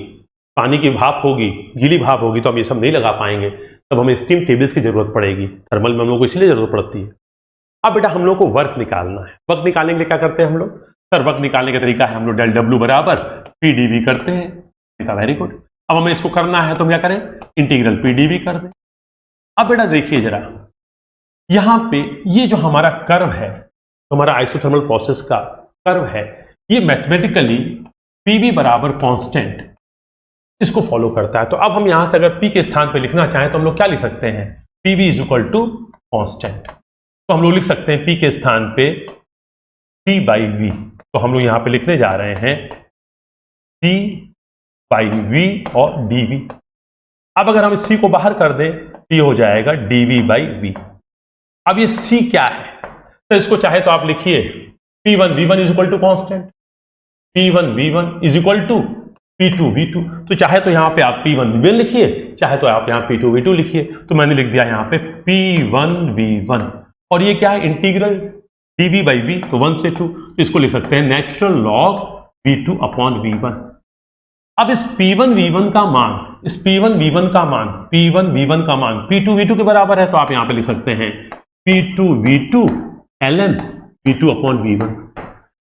A: पानी की भाप होगी, गीली भाप होगी, तो हम ये सब नहीं लगा पाएंगे। तब हमें स्टीम टेबल्स की जरूरत पड़ेगी। थर्मल में हम लोग को इसलिए जरूरत पड़ती है। अब बेटा हम लोग को वर्क निकालना है। वर्क निकालने के लिए क्या करते हैं हम लोग? सर वर्क निकालने का तरीका है हम लोग डेल डब्ल्यू बराबर पीडीवी करते हैं। Very good. अब हमें इसको करना है तो क्या करें? इंटीग्रल पीडीवी कर दें। अब बेटा देखिए जरा, यहां पे ये जो हमारा कर्व है, हमारा आइसोथर्मल प्रोसेस का कर्व है, ये मैथमेटिकली पीवी बराबर कांस्टेंट इसको फॉलो करता है। तो अब हम यहां से अगर पी के स्थान पे लिखना चाहें तो हम लोग क्या लिख सकते हैं? PV is equal to constant. तो हम लोग लिख सकते हैं P के स्थान पे C/V। तो हम लोग यहां पे लिखने जा रहे हैं C/V और dV। अब अगर हम C को बाहर कर दें तो ये हो जाएगा dV/V। अब ये C क्या है, तो इसको चाहे तो आप लिखिए P1V1 is equal to constant, P1V1 is equal to P2V2। तो चाहे तो यहां पे आप P1V1 लिखिए, चाहे तो आप यहां P2V2 लिखिए। तो मैंने लिख दिया यहां पे P1V1 और ये क्या है, इंटीग्रल dV/V, तो 1 से 2, तो इसको लिख सकते हैं natural log V2 upon V1। अब इस P1V1 का मान, इस P1V1 का मान, P1V1 का मान P2V2 के बराबर है, तो आप यहां पे लिख सकते हैं P2V2 ln V2 upon V1।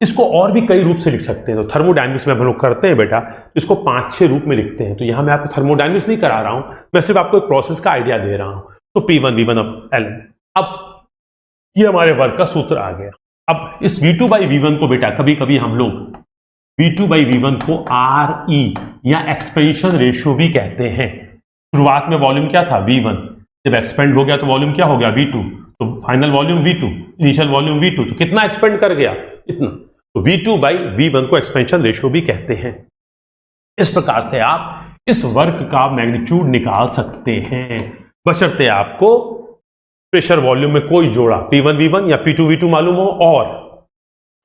A: इसको और भी कई रूप से लिख सकते हैं। तो थर्मोडायनेमिक्स में हम लोग करते हैं बेटा, तो इसको 5-6 रूप में लिखते हैं। तो यहां मैं आपको थर्मोडायनेमिक्स नहीं करा रहा हूं, मैं सिर्फ आपको एक प्रोसेस का आइडिया दे रहा हूं। तो P1V1 ln, अब ये हमारे वर्क का सूत्र आ गया। अब इस V2/V1 को बेटा कभी कभी हम लोग V2/V1 को RE या एक्सपेंशन रेशियो भी कहते हैं। शुरुआत में वॉल्यूम क्या था, V1, जब एक्सपेंड हो गया तो वॉल्यूम क्या हो गया, V2, तो final volume V2, initial volume V2, तो कितना एक्सपेंड कर गया, इतना। तो V2/V1 को एक्सपेंशन रेशियो भी कहते हैं। इस प्रकार से आप इस वर्क का मैग्नीट्यूड निकाल सकते हैं, बशर्ते आपको प्रेशर वॉल्यूम में कोई जोड़ा P1V1 या P2V2 मालूम हो और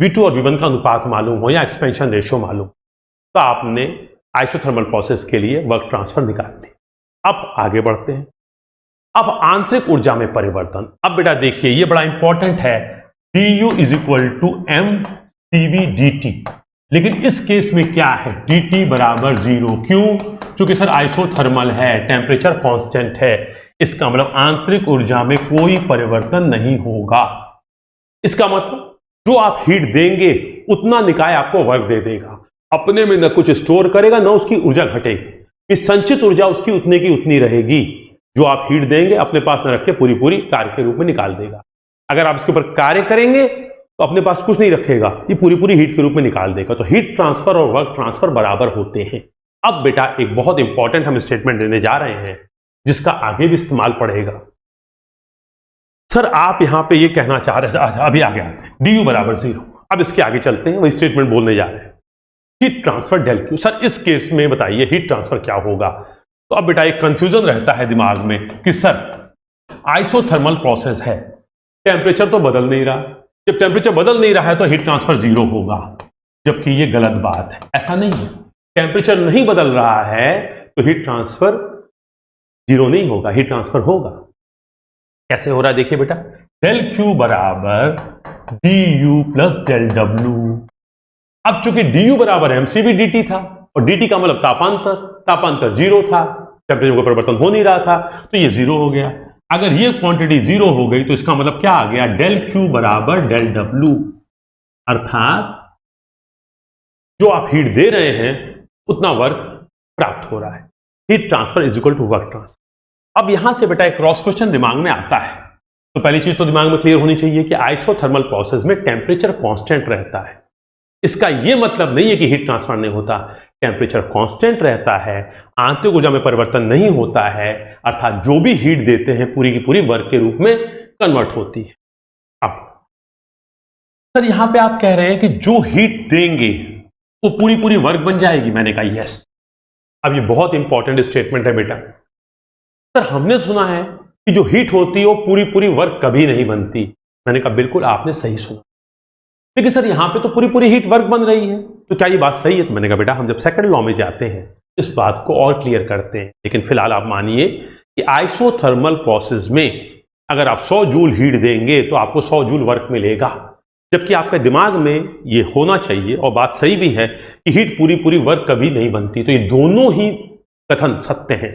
A: V2 और V1 का अनुपात मालूम हो या एक्सपेंशन रेशियो मालूम, तो आपने आइसोथर्मल प्रोसेस के लिए वर्क ट्रांसफर निकाल दिया। अब आगे बढ़ते हैं। अब आंतरिक ऊर्जा में परिवर्तन। अब बेटा देखिए, ये बड़ा इंपॉर्टेंट है, du is equal to mCV dt। लेकिन इस केस में क्या है, dt बराबर 0। क्यों? क्योंकि सर आइसोथर्मल है, टेम्परेचर कांस्टेंट है, इसका मतलब आंतरिक ऊर्जा में कोई परिवर्तन नहीं होगा। इसका मतलब जो आप हीट देंगे उतना निकाय आपको वर्क दे देगा, अपने में न कुछ स्टोर करेगा न उसकी ऊर्जा घटेगी। इस संचित ऊर्जा उसकी उतने की उतनी रहेगी। जो आप हीट देंगे अपने पास न रख के पूरी पूरी कार्य के रूप में निकाल देगा। अगर आप इसके ऊपर कार्य करेंगे तो अपने पास कुछ नहीं रखेगा, ये पूरी पूरी हीट के रूप में निकाल देगा। तो हीट ट्रांसफर और वर्क ट्रांसफर बराबर होते हैं। अब बेटा एक बहुत इंपॉर्टेंट हम स्टेटमेंट देने जा रहे हैं जिसका आगे भी इस्तेमाल पड़ेगा। सर आप यहां पे ये कहना चाह रहे हैं, अभी आगे आते हैं, du बराबर 0। अब इसके आगे चलते हैं, वही स्टेटमेंट बोलने जा रहे हैं, heat transfer del Q. Sir इस केस में बताइए हीट ट्रांसफर क्या होगा। तो अब बेटा एक कंफ्यूजन रहता है दिमाग में कि सर आइसोथर्मल प्रोसेस है, टेम्परेचर तो बदल नहीं रहा, जब टेम्परेचर बदल नहीं रहा है तो हीट ट्रांसफर 0 होगा, जबकि ये गलत बात है। ऐसा नहीं है, टेम्परेचर नहीं बदल रहा है तो हीट ट्रांसफर 0 नहीं होगा, हीट ट्रांसफर होगा। कैसे हो रहा है देखिए बेटा, डेल क्यू बराबर du प्लस डेल डब्ल्यू। अब चूंकि du बराबर mCV dt था और dt का मतलब तापांतर 0 था, टेम्परेचर का परिवर्तन हो नहीं रहा था, तो ये 0 हो गया। अगर ये क्वांटिटी 0 हो गई तो इसका मतलब क्या आ गया, डेल क्यू बराबर डेल डब्ल्यू, अर्थात जो आप हीट दे रहे हैं उतना वर्क प्राप्त हो रहा है। Heat transfer is equal to work transfer. अब यहां से बेटा एक क्रॉस क्वेश्चन दिमाग में आता है। तो पहली चीज तो दिमाग में क्लियर होनी चाहिए कि आइसोथर्मल प्रोसेस में टेम्परेचर कांस्टेंट रहता है। इसका यह मतलब नहीं है कि हीट ट्रांसफर नहीं होता, टेम्परेचर कांस्टेंट रहता है, आंतरिक ऊर्जा में परिवर्तन नहीं होता है, अर्थात जो भी हीट देते हैं पूरी की पूरी वर्क के रूप में कन्वर्ट होती है। अब सर यहां पे आप कह रहे हैं कि जो हीट देंगे वो पूरी पूरी वर्क बन जाएगी। मैंने कहा यस। अब ये बहुत इंपॉर्टेंट स्टेटमेंट है बेटा। सर हमने सुना है कि जो हीट होती है वो पूरी पूरी वर्क कभी नहीं बनती। मैंने कहा बिल्कुल आपने सही सुना, लेकिन सर यहां पे तो पूरी पूरी हीट वर्क बन रही है, तो क्या ये बात सही है? तो मैंने कहा बेटा हम जब सेकंड लॉ में जाते हैं इस बात को और क्लियर करते हैं, लेकिन फिलहाल आप मानिए कि आइसोथर्मल प्रोसेस में अगर आप 100 जूल हीट देंगे तो आपको 100 जूल वर्क मिलेगा, जबकि आपके दिमाग में ये होना चाहिए और बात सही भी है कि हीट पूरी पूरी वर्क कभी नहीं बनती। तो ये दोनों ही कथन सत्य हैं,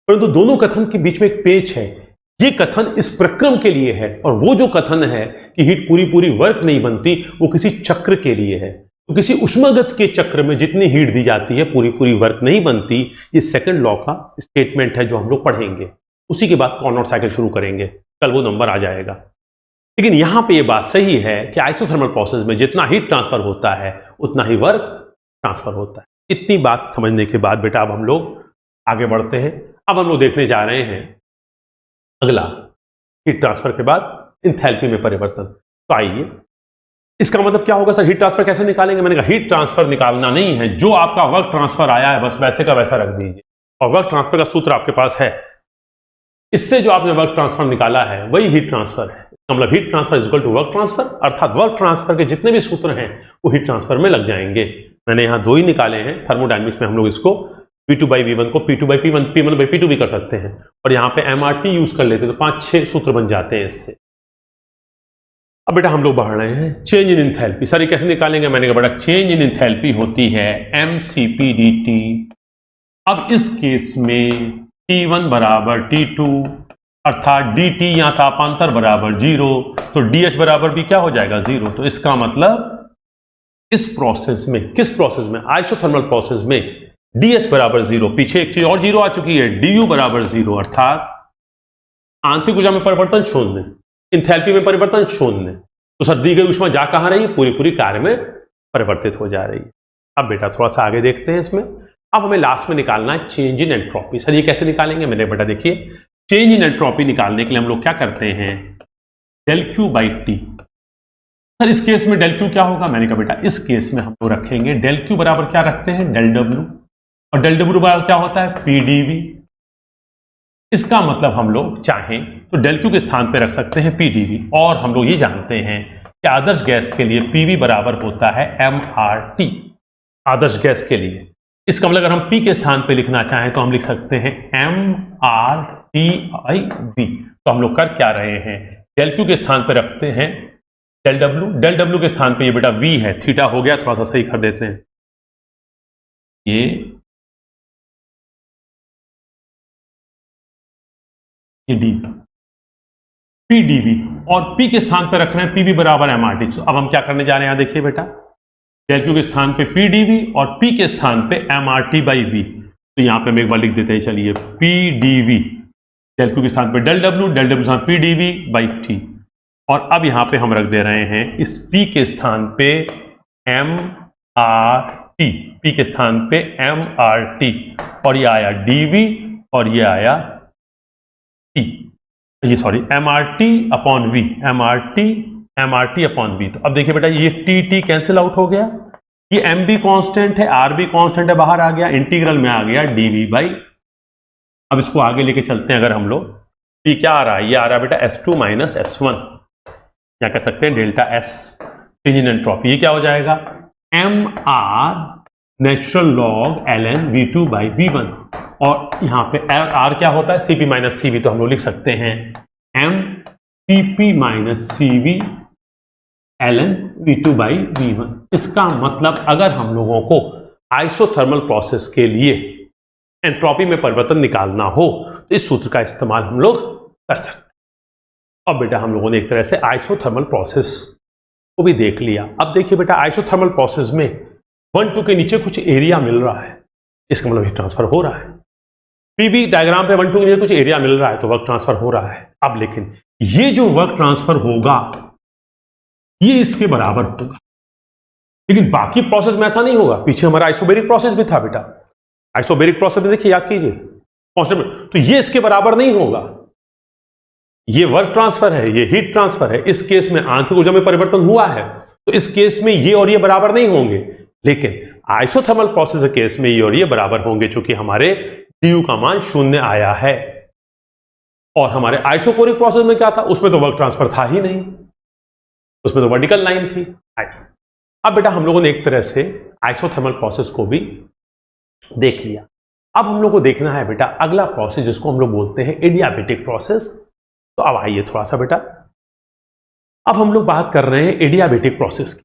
A: परंतु दोनों कथन के बीच में एक पेच है। ये कथन इस प्रक्रम के लिए है और वो जो कथन है कि हीट पूरी पूरी वर्क नहीं बनती वो किसी चक्र के लिए है। तो किसी उष्मागत के चक्र में जितनी हीट दी जाती है पूरी पूरी वर्क नहीं बनती। ये सेकंड लॉ का स्टेटमेंट है जो हम लोग पढ़ेंगे, उसी के बाद कार्नोट साइकिल शुरू करेंगे, कल वो नंबर आ जाएगा। लेकिन यहां पे ये बात सही है कि आइसोथर्मल प्रोसेस में जितना हीट ट्रांसफर होता है उतना ही वर्क ट्रांसफर होता है। इतनी बात समझने के बाद बेटा अब हम लोग आगे बढ़ते हैं। अब हम लोग देखने जा रहे हैं अगला हीट ट्रांसफर के बाद इंथैल्पी में परिवर्तन। तो आइए, इसका मतलब क्या होगा सर, हीट ट्रांसफर कैसे निकालेंगे? मैंने कहा हीट ट्रांसफर निकालना नहीं है, जो आपका वर्क ट्रांसफर आया है बस वैसे का वैसा रख दीजिए, और वर्क ट्रांसफर का सूत्र आपके पास है, इससे जो आपने वर्क ट्रांसफर निकाला है वही हीट ट्रांसफर है। मतलब heat transfer is equal to work transfer, अर्थात वर्क ट्रांसफर के जितने भी सूत्र हैं वो हीट ट्रांसफर में लग जाएंगे। मैंने यहाँ दो ही निकाले हैं, थर्मोडायनेमिक्स में हम लोग इसको P2/V1 को P2/P1 P1/P2 भी कर सकते हैं, और यहाँ पे MRT यूज कर लेते तो 5-6 सूत्र बन जाते हैं इससे। अब बेटा हम लोग बढ़ रहे हैं चेंज इन इंथैल्पी। सर ये कैसे निकालेंगे? मैंने कहा बेटा चेंज इन इंथैल्पी होती है mCp/dT। अब इस केस में T1 बराबर T2, अर्थात dt या तापांतर बराबर 0, तो dH बराबर भी क्या हो जाएगा 0। तो इसका मतलब इस प्रोसेस में, किस प्रोसेस में? आइसोथर्मल प्रोसेस में dH बराबर 0, पीछे एक चीज और 0 आ चुकी है, du बराबर 0, अर्थात आंतरिक ऊर्जा में परिवर्तन शून्य, इंथैल्पी में परिवर्तन शून्य। तो सर दी गई ऊष्मा जा कहां रही है? पूरी पूरी कार्य में परिवर्तित हो जा रही है। अब बेटा थोड़ा सा आगे देखते हैं इसमें। अब हमें लास्ट में निकालना है चेंज इन एंट्रोपी। सर ये कैसे निकालेंगे? मैंने बेटा देखिए, चेंज इन एंट्रोपी निकालने के लिए हम लोग क्या करते हैं, del Q/T। सर इस केस में del Q क्या होगा? मैंने कहा बेटा इस केस में हम लोग रखेंगे del Q बराबर क्या रखते हैं, del W, और del W बराबर क्या होता है, PdV। इसका मतलब हम लोग चाहें तो del Q के स्थान पर रख सकते हैं PdV, और हम लोग ये जानते हैं कि आदर्श गैस के लिए PV बराबर होता है mRT, आदर्श गैस के लिए। इसका मतलब अगर हम P के स्थान पे लिखना चाहें तो हम लिख सकते हैं mRTIV। तो हम लोग कर क्या रहे हैं, del Q के स्थान पे रखते हैं del W, del W के स्थान पे ये बेटा V है, थीटा हो गया, थोड़ा सा सही कर देते हैं, ये D, PdV, और P के स्थान पे रख रहे हैं PV बराबर mRT। तो अब हम क्या करने जा रहे हैं, यहाँ देखिए बेटा, del Q के स्थान पे PdV और P के स्थान पे mRT/V। तो यहां पे हम एक बार लिख देते हैं, चलिए, PdV, del Q के स्थान पे del W, del W के स्थान PdV/T, और अब यहां पे हम रख दे रहे हैं इस P के स्थान पे mRT, P के स्थान पे mRT, और ये आया dV और ये आया T, ये सॉरी mRT/V, mRT/V। तो अब देखिए बेटा ये T कैंसिल आउट हो गया, ये MB कांस्टेंट है, RB कांस्टेंट है, बाहर आ गया, इंटीग्रल में आ गया dV/। अब इसको आगे लेके चलते हैं, अगर हम लोग, T क्या आ रहा है, ये आ रहा है बेटा S2 - S1, या कह सकते हैं delta S, change in entropy. ये क्या हो जाएगा, mR natural log ln V2/V1, और यहां पे R क्या होता है, Cp - Cv। तो हम लोग लिख सकते हैं mCp - Cv ln V2/V1। इसका मतलब अगर हम लोगों को आइसोथर्मल प्रोसेस के लिए एंट्रोपी में परिवर्तन निकालना हो तो इस सूत्र का इस्तेमाल हम लोग कर सकते हैं। अब बेटा हम लोगों ने एक तरह से आइसोथर्मल प्रोसेस को भी देख लिया। अब देखिए बेटा, आइसोथर्मल प्रोसेस में 1-2 के नीचे कुछ एरिया मिल रहा है, इसका मतलब हीट ट्रांसफर हो रहा है। पीवी डायग्राम पे 1-2 के नीचे कुछ एरिया मिल रहा है तो वर्क ट्रांसफर हो रहा है। अब लेकिन ये जो वर्क ट्रांसफर होगा ये इसके बराबर होगा, लेकिन बाकी प्रोसेस में ऐसा नहीं होगा। पीछे हमारा आइसोबेरिक प्रोसेस भी था बेटा, आइसोबेरिक प्रोसेस में देखिए, याद कीजिए, तो ये इसके बराबर नहीं होगा। ये वर्क ट्रांसफर है, ये हीट ट्रांसफर है। इस केस में आंतरिक ऊर्जा में परिवर्तन हुआ है तो इस केस में ये और ये बराबर नहीं होंगे, लेकिन आइसोथर्मल प्रोसेस के केस में ये और ये बराबर होंगे, क्योंकि हमारे du का मान 0 आया है। और हमारे आइसोकोरिक प्रोसेस में क्या था, उसमें तो वर्क ट्रांसफर था ही नहीं, उसमें तो वर्टिकल लाइन थी। अब बेटा हम लोगों ने एक तरह से आइसोथर्मल प्रोसेस को भी देख लिया। अब हम लोग को देखना है बेटा अगला प्रोसेस, जिसको हम लोग बोलते हैं एडियाबेटिक प्रोसेस। तो अब आइए थोड़ा सा बेटा, अब हम लोग बात कर रहे हैं एडियाबेटिक प्रोसेस की।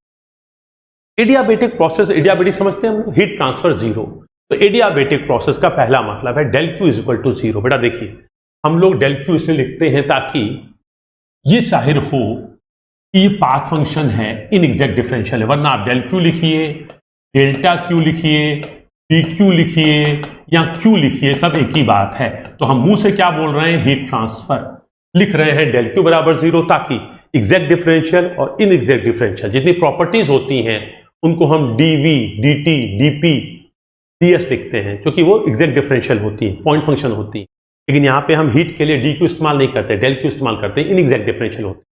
A: एडियाबेटिक प्रोसेस, एडियाबेटिक समझते हैं हम, हीट ट्रांसफर 0। तो एडियाबेटिक प्रोसेस का पहला मतलब है del Q = 0। बेटा देखिए, हम लोग del Q इसलिए लिखते हैं ताकि ये जाहिर हो कि ये पाथ फंक्शन है, इनएग्जैक्ट डिफरेंशियल है, वरना आप del Q लिखिए, डेल्टा Q लिखिए, dQ लिखिए या Q लिखिए, सब एक ही बात है। तो हम मुंह से क्या बोल रहे हैं, हीट ट्रांसफर लिख रहे हैं del Q = 0, ताकि एग्जैक्ट डिफरेंशियल और इनएग्जैक्ट डिफरेंशियल जितनी प्रॉपर्टीज होती हैं उनको हम dV, dt, dP, ds लिखते हैं, क्योंकि वो एग्जैक्ट डिफरेंशियल होती है, पॉइंट फंक्शन होती है। लेकिन यहाँ पे हम हीट के लिए डी क्यू इस्तेमाल नहीं करते, डेल क्यू इस्तेमाल करते हैं, इनएग्जैक्ट डिफरेंशियल होते हैं,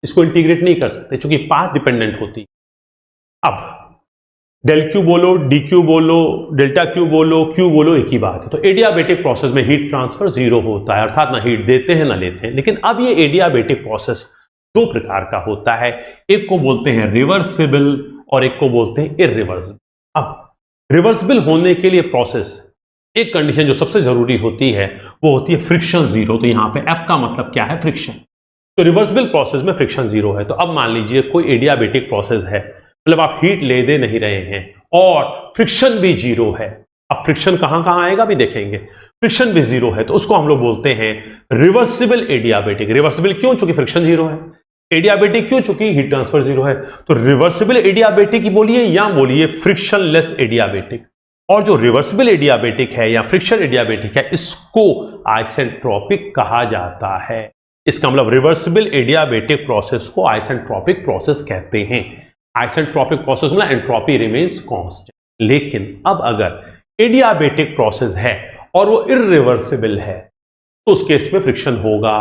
A: इसको इंटीग्रेट नहीं कर सकते क्योंकि पाथ डिपेंडेंट होती है। अब डेल क्यू बोलो, डी क्यू बोलो, डेल्टा क्यू बोलो, क्यू बोलो, एक ही बात है। तो एडियाबेटिक प्रोसेस में हीट ट्रांसफर जीरो होता है, अर्थात ना हीट देते हैं ना लेते हैं। लेकिन अब ये एडियाबेटिक प्रोसेस दो प्रकार का होता है, एक को बोलते हैं रिवर्सिबल और एक को बोलते हैं इरिवर्सिबल। अब रिवर्सिबल होने के लिए प्रोसेस एक कंडीशन जो सबसे जरूरी होती है वो होती है फ्रिक्शन जीरो। तो यहां पे एफ का मतलब क्या है? फ्रिक्शन। तो रिवर्सिबल प्रोसेस में फ्रिक्शन जीरो है। तो अब मान लीजिए कोई एडियाबेटिक प्रोसेस है, मतलब आप हीट ले दे नहीं रहे हैं और फ्रिक्शन भी जीरो है। अब फ्रिक्शन कहां कहां आएगा भी देखेंगे। फ्रिक्शन भी जीरो है तो उसको हम लोग बोलते हैं रिवर्सिबल एडियाबेटिक। रिवर्सिबल क्यों? चूंकि फ्रिक्शन जीरो है। एडियाबेटिक क्यों? चूंकि हीट ट्रांसफर जीरो है। तो रिवर्सिबल एडियाबेटिक ही बोलिए या बोलिए फ्रिक्शनलेस एडियाबेटिक। और जो रिवर्सिबल एडियाबेटिक है या फ्रिक्शन एडियाबेटिक है, इसको आइसेंट्रोपिक कहा जाता है। इसका मतलब रिवर्सिबल एडियाबेटिक प्रोसेस को आइसेंट्रोपिक प्रोसेस कहते हैं। आइसेंट्रोपिक प्रोसेस मतलब एंट्रोपी रिमेन्स कांस्टेंट। लेकिन अब अगर एडियाबेटिक प्रोसेस है और वो इरिवर्सिबल है तो उस केस में फ्रिक्शन होगा।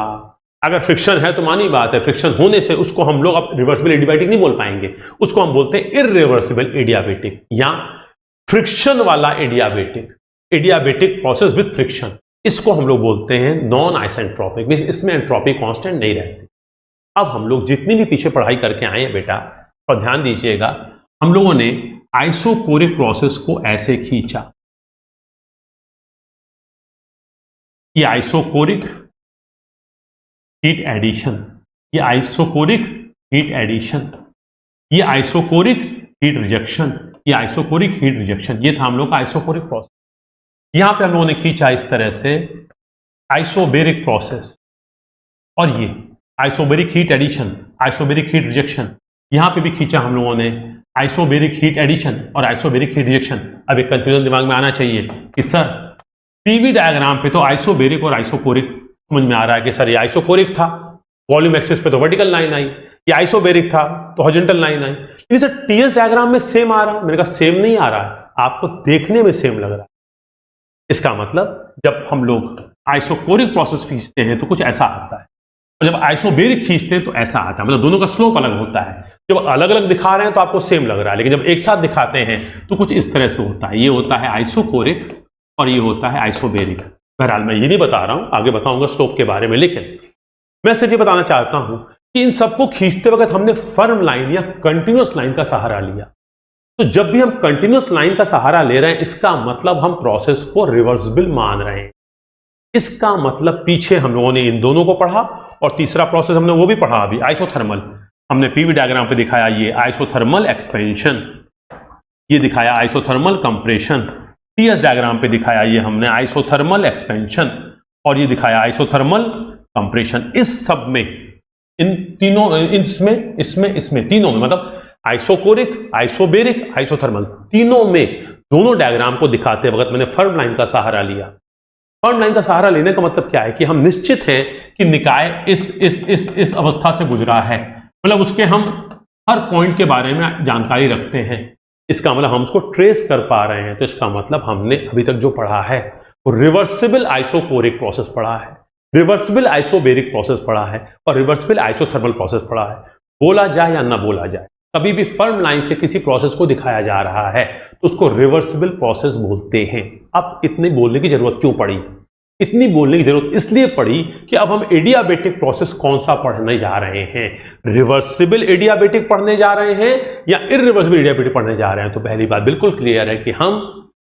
A: अगर फ्रिक्शन है तो मानी बात है, फ्रिक्शन होने से उसको हम लोग अब रिवर्सिबल एडियाबेटिक नहीं बोल पाएंगे, उसको हम बोलते हैं इरिवर्सिबल एडियाबेटिक या फ्रिक्शन वाला adiabatic. Adiabatic process with friction, इसको हम लोग बोलते हैं नॉन आइसेंट्रोपिक। इसमें एंट्रोपी कांस्टेंट नहीं रहती। अब हम लोग जितनी भी पीछे पढ़ाई करके आए हैं बेटा, और ध्यान दीजिएगा, हम लोगों ने आइसोकोरिक प्रोसेस को ऐसे खींचा, ये आइसोकोरिक हीट एडिशन, ये आइसोकोरिक हीट एडिशन, ये आइसोकोरिक हीट रिजेक्शन, ये आइसोकोरिक हीट रिजेक्शन। ये था हम लोग का आइसोकोरिक प्रोसेस। यहां पे हम लोगों ने खींचा इस तरह से आइसोबेरिक प्रोसेस, और ये isobaric heat addition, isobaric heat rejection. यहां पे भी खींचा हम लोगों ने आइसोबेरिक हीट एडिशन और आइसोबेरिक हीट रिजेक्शन। अब एक कंफ्यूजन दिमाग में आना चाहिए कि सर पीवी डायग्राम पे तो आइसोबेरिक और आइसोकोरिक समझ में आ रहा है कि सर ये आइसोकोरिक था, वॉल्यूम एक्सिस पे तो वर्टिकल लाइन आई, ये आइसोबेरिक था तो हॉरिजॉन्टल लाइन आई। लेकिन सर टीएस डायग्राम में सेम आ रहा है। मैंने कहा सेम नहीं आ रहा है, आपको देखने में सेम लग रहा है। इसका मतलब जब हम लोग आइसोकोरिक प्रोसेस खींचते हैं तो कुछ ऐसा आता है, और जब आइसोबेरिक खींचते हैं तो ऐसा आता है। मतलब दोनों का स्लोप अलग होता है। जब अलग अलग दिखा रहे हैं तो आपको सेम लग रहा है, लेकिन जब एक साथ दिखाते हैं तो कुछ इस तरह से होता है। ये होता है आइसोकोरिक और ये होता है आइसोबेरिक। बहरहाल मैं ये नहीं बता रहा हूं, आगे बताऊंगा स्लोप के बारे में, लेकिन मैं सिर्फ ये बताना चाहता हूं कि इन सबको खींचते वक्त हमने फर्म लाइन या कंटिन्यूअस लाइन का सहारा लिया। तो जब भी हम कंटिन्यूअस लाइन का सहारा ले रहे हैं, इसका मतलब हम प्रोसेस को रिवर्सिबल मान रहे हैं। इसका मतलब पीछे हम लोगों ने इन दोनों को पढ़ा, और तीसरा प्रोसेस हमने वो भी पढ़ा अभी, आइसोथर्मल। हमने पीवी डायग्राम पे दिखाया ये आइसोथर्मल एक्सपेंशन, ये दिखाया आइसोथर्मल कंप्रेशन। टीएस डायग्राम पे दिखाया ये हमने आइसोथर्मल एक्सपेंशन, और ये दिखाया आइसोथर्मल कंप्रेशन। इस सब में, इन तीनों, इसमें तीनों में, मतलब आइसोकोरिक, आइसोबेरिक, आइसोथर्मल, तीनों में दोनों डायग्राम को दिखाते वक्त मैंने फर्म लाइन का सहारा लिया। फर्म लाइन का सहारा लेने का मतलब क्या है कि हम निश्चित हैं कि निकाय इस अवस्था से गुजरा है, मतलब उसके हम हर पॉइंट के बारे में जानकारी रखते हैं। इसका मतलब हम उसको ट्रेस कर पा रहे हैं। तो इसका मतलब हमने अभी तक जो पढ़ा है वो रिवर्सिबल आइसोकोरिक प्रोसेस पढ़ा है, रिवर्सिबल आइसोबेरिक प्रोसेस पढ़ा है, और रिवर्सिबल आइसोथर्मल प्रोसेस पढ़ा है। बोला जाए या ना बोला जाए, कभी भी फर्म लाइन से किसी प्रोसेस को दिखाया जा रहा है तो उसको रिवर्सिबल प्रोसेस बोलते हैं। अब इतनी बोलने की जरूरत क्यों पड़ी? इतनी बोलने की जरूरत इसलिए पड़ी कि अब हम एडियाबेटिक प्रोसेस कौन सा पढ़ने जा रहे हैं, रिवर्सिबल एडियाबेटिक पढ़ने जा रहे हैं या इरिवर्सिबल एडियाबेटिक पढ़ने जा रहे हैं। तो पहली बात बिल्कुल क्लियर है कि हम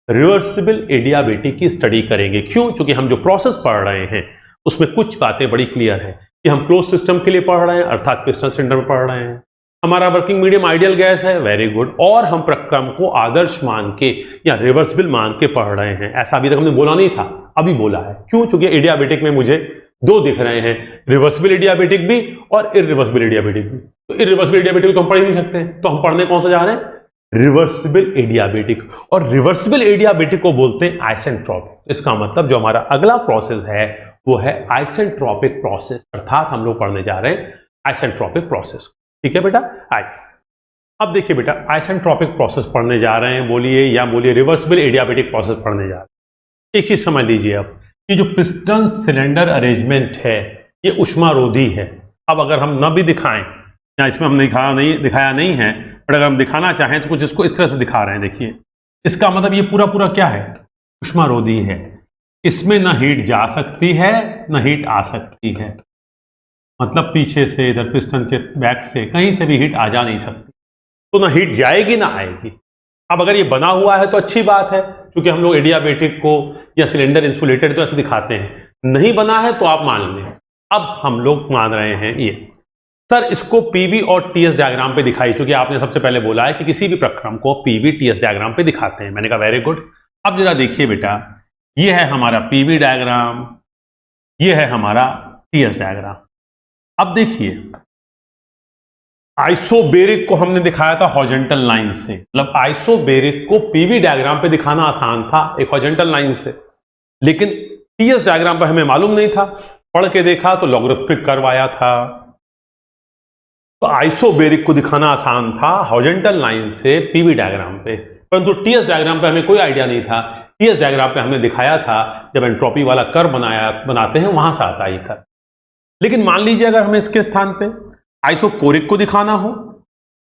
A: रिवर्सिबल एडियाबेटिक की स्टडी करेंगे। क्यों? क्योंकि हम जो प्रोसेस पढ़ रहे हैं उसमें कुछ बातें बड़ी क्लियर है कि हम क्लोज सिस्टम के लिए पढ़ रहे हैं, अर्थात पिस्टन सिलेंडर में पढ़ रहे हैं। हमारा वर्किंग मीडियम आइडियल गैस है, वेरी गुड, और हम प्रक्रम को आदर्श मान के या रिवर्सिबल मान के पढ़ रहे हैं। ऐसा अभी तक हमने बोला नहीं था, अभी बोला है। क्यों? क्योंकि एडियाबेटिक में मुझे दो दिख रहे हैं, रिवर्सिबल एडियाबेटिक भी और इरिवर्सिबल एडियाबेटिक भी। तो इरिवर्सिबल एडियाबेटिक तो हम पढ़ ही नहीं सकते, तो हम पढ़ने कौन सा जा रहे हैं? Reversible adiabatic. और रिवर्सिबल एडियाबेटिक को बोलते हैं आइसेंट्रोपिक। इसका मतलब जो हमारा अगला प्रोसेस है वो है आइसेंट्रोपिक प्रोसेस, अर्थात हम लोग पढ़ने जा रहे हैं आइसेंट्रोपिक प्रोसेस। ठीक है बेटा, आइए अब देखिए बेटा, आइसेंट्रोपिक प्रोसेस पढ़ने जा रहे हैं, बोलिए, या बोलिए रिवर्सिबल एडियाबेटिक प्रोसेस पढ़ने जा रहे हैं। एक चीज समझ लीजिए, अब कि जो पिस्टन सिलेंडर अरेंजमेंट है ये ऊष्मारोधी है। अब अगर हम न भी दिखाएं, या इसमें हमने दिखाया नहीं है, बट अगर हम दिखाना चाहें तो कुछ इसको इस तरह से दिखा रहे हैं। देखिए, इसका मतलब ये पूरा पूरा क्या है, ऊष्मारोधी है। इसमें न हीट जा सकती है न हीट आ सकती है, मतलब पीछे से, इधर पिस्टन के बैक से, कहीं से भी हीट आ जा नहीं सकती, तो ना हीट जाएगी ना आएगी। अब अगर ये बना हुआ है तो अच्छी बात है, क्योंकि हम लोग एडियाबेटिक को या सिलेंडर इंसुलेटेड तो ऐसे दिखाते हैं। नहीं बना है तो आप मान लें। अब हम लोग मान रहे हैं ये, सर इसको पीवी और टीएस डायग्राम पे दिखाई, क्योंकि आपने सबसे पहले बोला है कि किसी भी प्रक्रम को पीवी टीएस डायग्राम पे दिखाते हैं। मैंने कहा वेरी गुड। अब जरा देखिए बेटा, ये है हमारा पीवी डायग्राम, ये है हमारा टीएस डायग्राम। अब देखिए, आइसोबेरिक को हमने दिखाया था हॉरिजॉन्टल लाइन से, मतलब आइसोबेरिक को पीवी डायग्राम पे दिखाना आसान था एक हॉरिजॉन्टल लाइन से, लेकिन टीएस डायग्राम पे हमें मालूम नहीं था। पढ़ के देखा तो लॉगरिथमिक कर्व आया था। तो आइसोबेरिक को दिखाना आसान था हॉरिजॉन्टल लाइन से पीवी डायग्राम पे, परंतु टीएस डायग्राम पे हमें कोई आइडिया नहीं था। टीएस डायग्राम पे हमने दिखाया था जब एंट्रोपी वाला कर्व बनाते हैं, वहां से आता है ये कर्व। लेकिन मान लीजिए अगर हमें इसके स्थान पे आइसोकोरिक को दिखाना हो,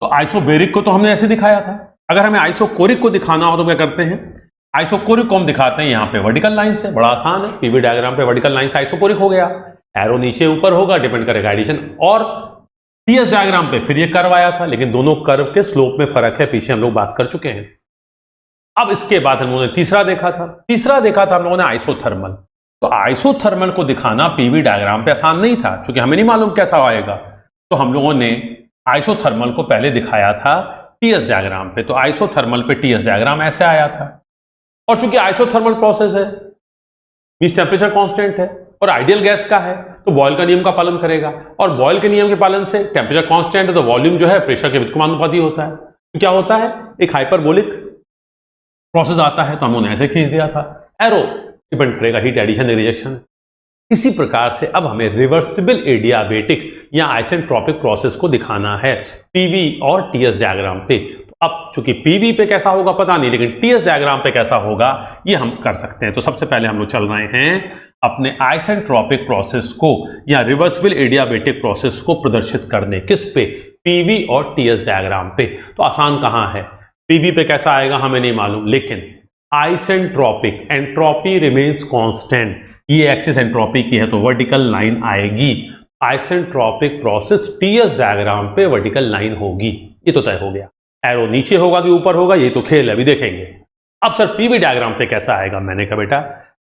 A: तो आइसोबेरिक को तो हमने ऐसे दिखाया था। अगर हमें आइसोकोरिक को दिखाना हो तो क्या करते हैं, आइसोकोरिक को हम दिखाते हैं यहाँ पे वर्टिकल लाइन से। बड़ा आसान है, पीवी डायग्राम पे वर्टिकल लाइन से आइसोकोरिक हो गया, एरो नीचे ऊपर होगा, डिपेंड करेगा एडिशन। और टीएस डायग्राम पे फिर ये कर्व आया था, लेकिन दोनों कर्व के स्लोप में फर्क है, पीछे हम लोग बात कर चुके हैं। अब इसके बाद हम लोगों ने तीसरा देखा था हम लोगों ने आइसोथर्मल। तो आइसोथर्मल को दिखाना पीवी डायग्राम पे आसान नहीं था, क्योंकि हमें नहीं मालूम कैसा आएगा। तो हम लोगों ने आइसोथर्मल को पहले दिखाया था टीएस डायग्राम पे। तो आइसोथर्मल पे टीएस डायग्राम ऐसे आया था। और चूंकि आइसोथर्मल प्रोसेस है, मींस टेम्परेचर कांस्टेंट है और आइडियल गैस का है, तो बॉयल का नियम का पालन करेगा। और बॉयल के नियम के पालन से टेम्परेचर कांस्टेंट है तो वॉल्यूम जो है प्रेशर के व्युत्क्रमानुपाती होता है। तो क्या होता है, एक हाइपरबोलिक प्रोसेस आता है। तो हम उन्हें ऐसे खींच दिया था। एरो डिपेंड करेगा हीट एडिशन रिजेक्शन। इसी प्रकार से अब हमें रिवर्सिबल एडियाबेटिक या आइसेंट्रोपिक प्रोसेस को दिखाना है पीवी और टीएस डायग्राम पे। तो अब चूंकि पीवी पे कैसा होगा पता नहीं, लेकिन टीएस डायग्राम पे कैसा होगा ये हम कर सकते हैं। तो सबसे पहले हम लोग चल रहे हैं अपने आइसेंट्रोपिक प्रोसेस को या रिवर्सिबल एडियाबेटिक प्रोसेस को प्रदर्शित करने, किस पे, पीवी और टीएस डायग्राम पे। तो आसान कहां है, पीवी पे कैसा आएगा हमें नहीं मालूम, लेकिन आइसेंट्रोपिक, एंट्रोपी रिमेन्स कांस्टेंट, ये एक्सिस एंट्रोपी की है तो वर्टिकल लाइन आएगी। आइसेंट्रोपिक प्रोसेस टीएस डायग्राम पे वर्टिकल लाइन होगी, ये तो तय हो गया। एरो नीचे होगा कि ऊपर होगा ये तो खेल है, अभी देखेंगे। अब सर पीवी डायग्राम पे कैसा आएगा, मैंने कहा बेटा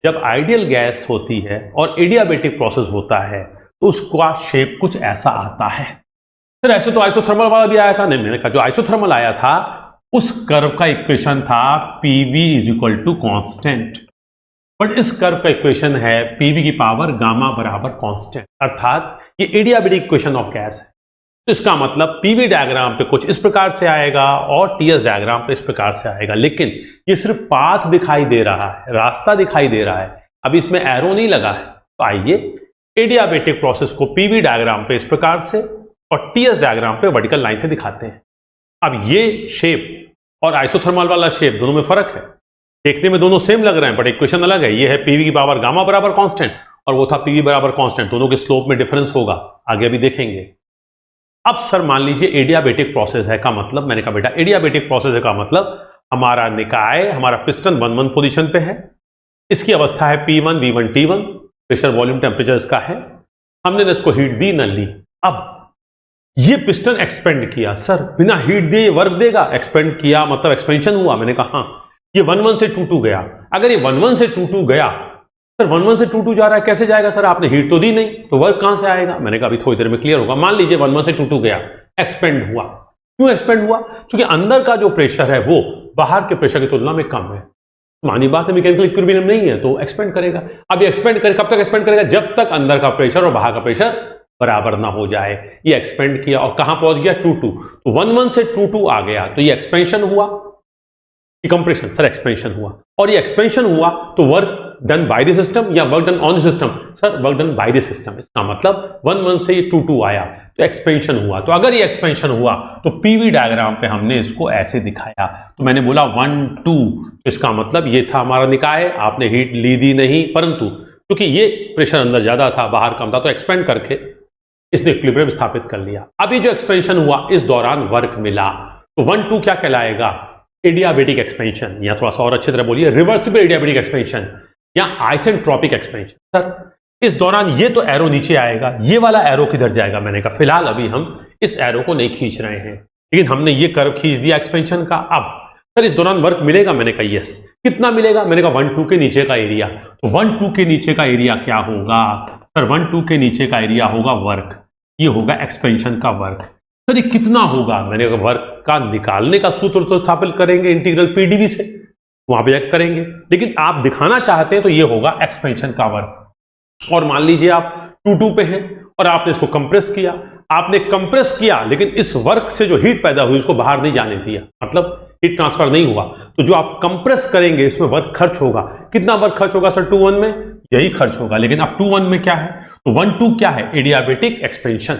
A: जब आइडियल गैस होती है और एडियाबेटिक प्रोसेस होता है तो उसका शेप कुछ ऐसा आता है। सर ऐसे तो आइसोथर्मल वाला भी आया था, नहीं मैंने कहा जो आइसोथर्मल आया था उस कर्व का इक्वेशन था PV is equal to constant, but इस कर्व का इक्वेशन है पीवी की पावर गामा बराबर कांस्टेंट, अर्थात ये एडियाबेटिक इक्वेशन ऑफ गैस है। तो इसका मतलब पीवी डायग्राम पे कुछ इस प्रकार से आएगा और टीएस डायग्राम पे इस प्रकार से आएगा, लेकिन ये सिर्फ पाथ दिखाई दे रहा है, रास्ता दिखाई दे रहा है, अभी इसमें एरो नहीं लगा है। तो आइए एडियाबेटिक प्रोसेस को पीवी डायग्राम पे इस प्रकार से और टीएस डायग्राम पे वर्टिकल लाइन से दिखाते हैं। अब ये शेप और आइसोथर्मल वाला शेप दोनों में फर्क है, देखने में दोनों सेम लग रहे हैं बट इक्वेशन अलग है। ये है पीवी की पावर गामा बराबर कांस्टेंट और वो था पीवी बराबर कांस्टेंट, दोनों के स्लोप में डिफरेंस होगा, आगे भी देखेंगे। अब सर मान लीजिए एडियाबेटिक प्रोसेस है का मतलब, मैंने कहा बेटा एडियाबेटिक प्रोसेस है का मतलब हमारा निकाय, हमारा पिस्टन 1-1 पोजीशन पे है, इसकी अवस्था है P1 V1 T1, pressure volume temperature इसका है, हमने इसको हीट दी न ली। अब ये पिस्टन एक्सपेंड किया, सर बिना हीट दिए वर्क देगा, एक्सपेंड किया मतलब एक्सपेंशन हुआ, मैंने कहा हाँ। ये 1-1 से 2-2 गया, अगर ये 1-1 से 2-2 गया, सर 1-1 से 2-2 जा रहा है, कैसे जाएगा सर, आपने हीट तो दी नहीं, तो वर्क कहां से आएगा, मैंने कहा अभी थोड़ी देर में क्लियर होगा। मान लीजिए 1-1 से 2-2 गया, एक्सपेंड हुआ, क्यों एक्सपेंड हुआ, क्योंकि अंदर का जो प्रेशर है वो बाहर के प्रेशर की तुलना में कम है, मानी बात है, मैकेनिकल इक्विलिब्रियम नहीं है तो एक्सपेंड करेगा। अब ये एक्सपेंड करे, कब तक एक्सपेंड करेगा, जब तक अंदर का प्रेशर और बाहर का प्रेशर बराबर ना हो जाए। ये एक्सपेंड किया और कहां पहुंच गया, 2-2, तो 1-1 से 2-2 आ गया, तो ये एक्सपेंशन हुआ, कंप्रेशन, सर एक्सपेंशन हुआ, और ये एक्सपेंशन हुआ तो work done by the system या work done on the system, sir work done by the system. इसका मतलब 1-1 से ये 2-2 आया तो एक्सपेंशन हुआ। तो अगर ये एक्सपेंशन हुआ तो पीवी डायग्राम पे हमने इसको ऐसे दिखाया, तो मैंने बोला 1-2, इसका मतलब ये था हमारा निकाय, आपने हीट ली दी नहीं, परंतु क्योंकि ये प्रेशर अंदर ज्यादा था, बाहर कम था, तो एक्सपेंड करके इसने इक्विलिब्रियम स्थापित कर लिया। अब ये जो एक्सपेंशन हुआ, इस दौरान वर्क मिला, तो 1-2 क्या कहलाएगा? एडियाबेटिक एक्सपेंशन, या थोड़ा सा और अच्छी तरह बोलिए रिवर्सिबल एडियाबेटिक एक्सपेंशन या आइसेंट्रोपिक एक्सपेंशन। सर इस दौरान ये तो एरो नीचे आएगा, ये वाला एरो किधर जाएगा? मैंने कहा फिलहाल अभी हम इस एरो को नहीं खींच रहे हैं, लेकिन हमने ये कर्व खींच दिया एक्सपेंशन का। अब सर इस दौरान वर्क मिलेगा? मैंने कहा यस। कितना मिलेगा? मैंने कहा 1-2 के नीचे का एरिया। तो 1-2 के नीचे का एरिया क्या होगा? सर 1-2 के नीचे का एरिया होगा वर्क, ये होगा एक्सपेंशन का वर्क। सर ये कितना होगा? मैंने कहा वर्क का निकालने का सूत्र तो स्थापित करेंगे इंटीग्रल पीडीवी से, वहां पे एक करेंगे, लेकिन आप दिखाना चाहते हैं तो ये होगा एक्सपेंशन का वर्क। और मान लीजिए आप 2-2 पे हैं और आपने इसको कंप्रेस किया, आपने कंप्रेस किया, लेकिन इस वर्क से जो हीट पैदा हुई उसको बाहर नहीं जाने दिया, मतलब हीट ट्रांसफर नहीं हुआ, तो जो आप कंप्रेस करेंगे इसमें वर्क खर्च होगा। कितना वर्क खर्च होगा सर 2-1 में? यही खर्च होगा। लेकिन अब 2-1 में क्या है? तो 1-2 क्या है? एडियाबेटिक एक्सपेंशन,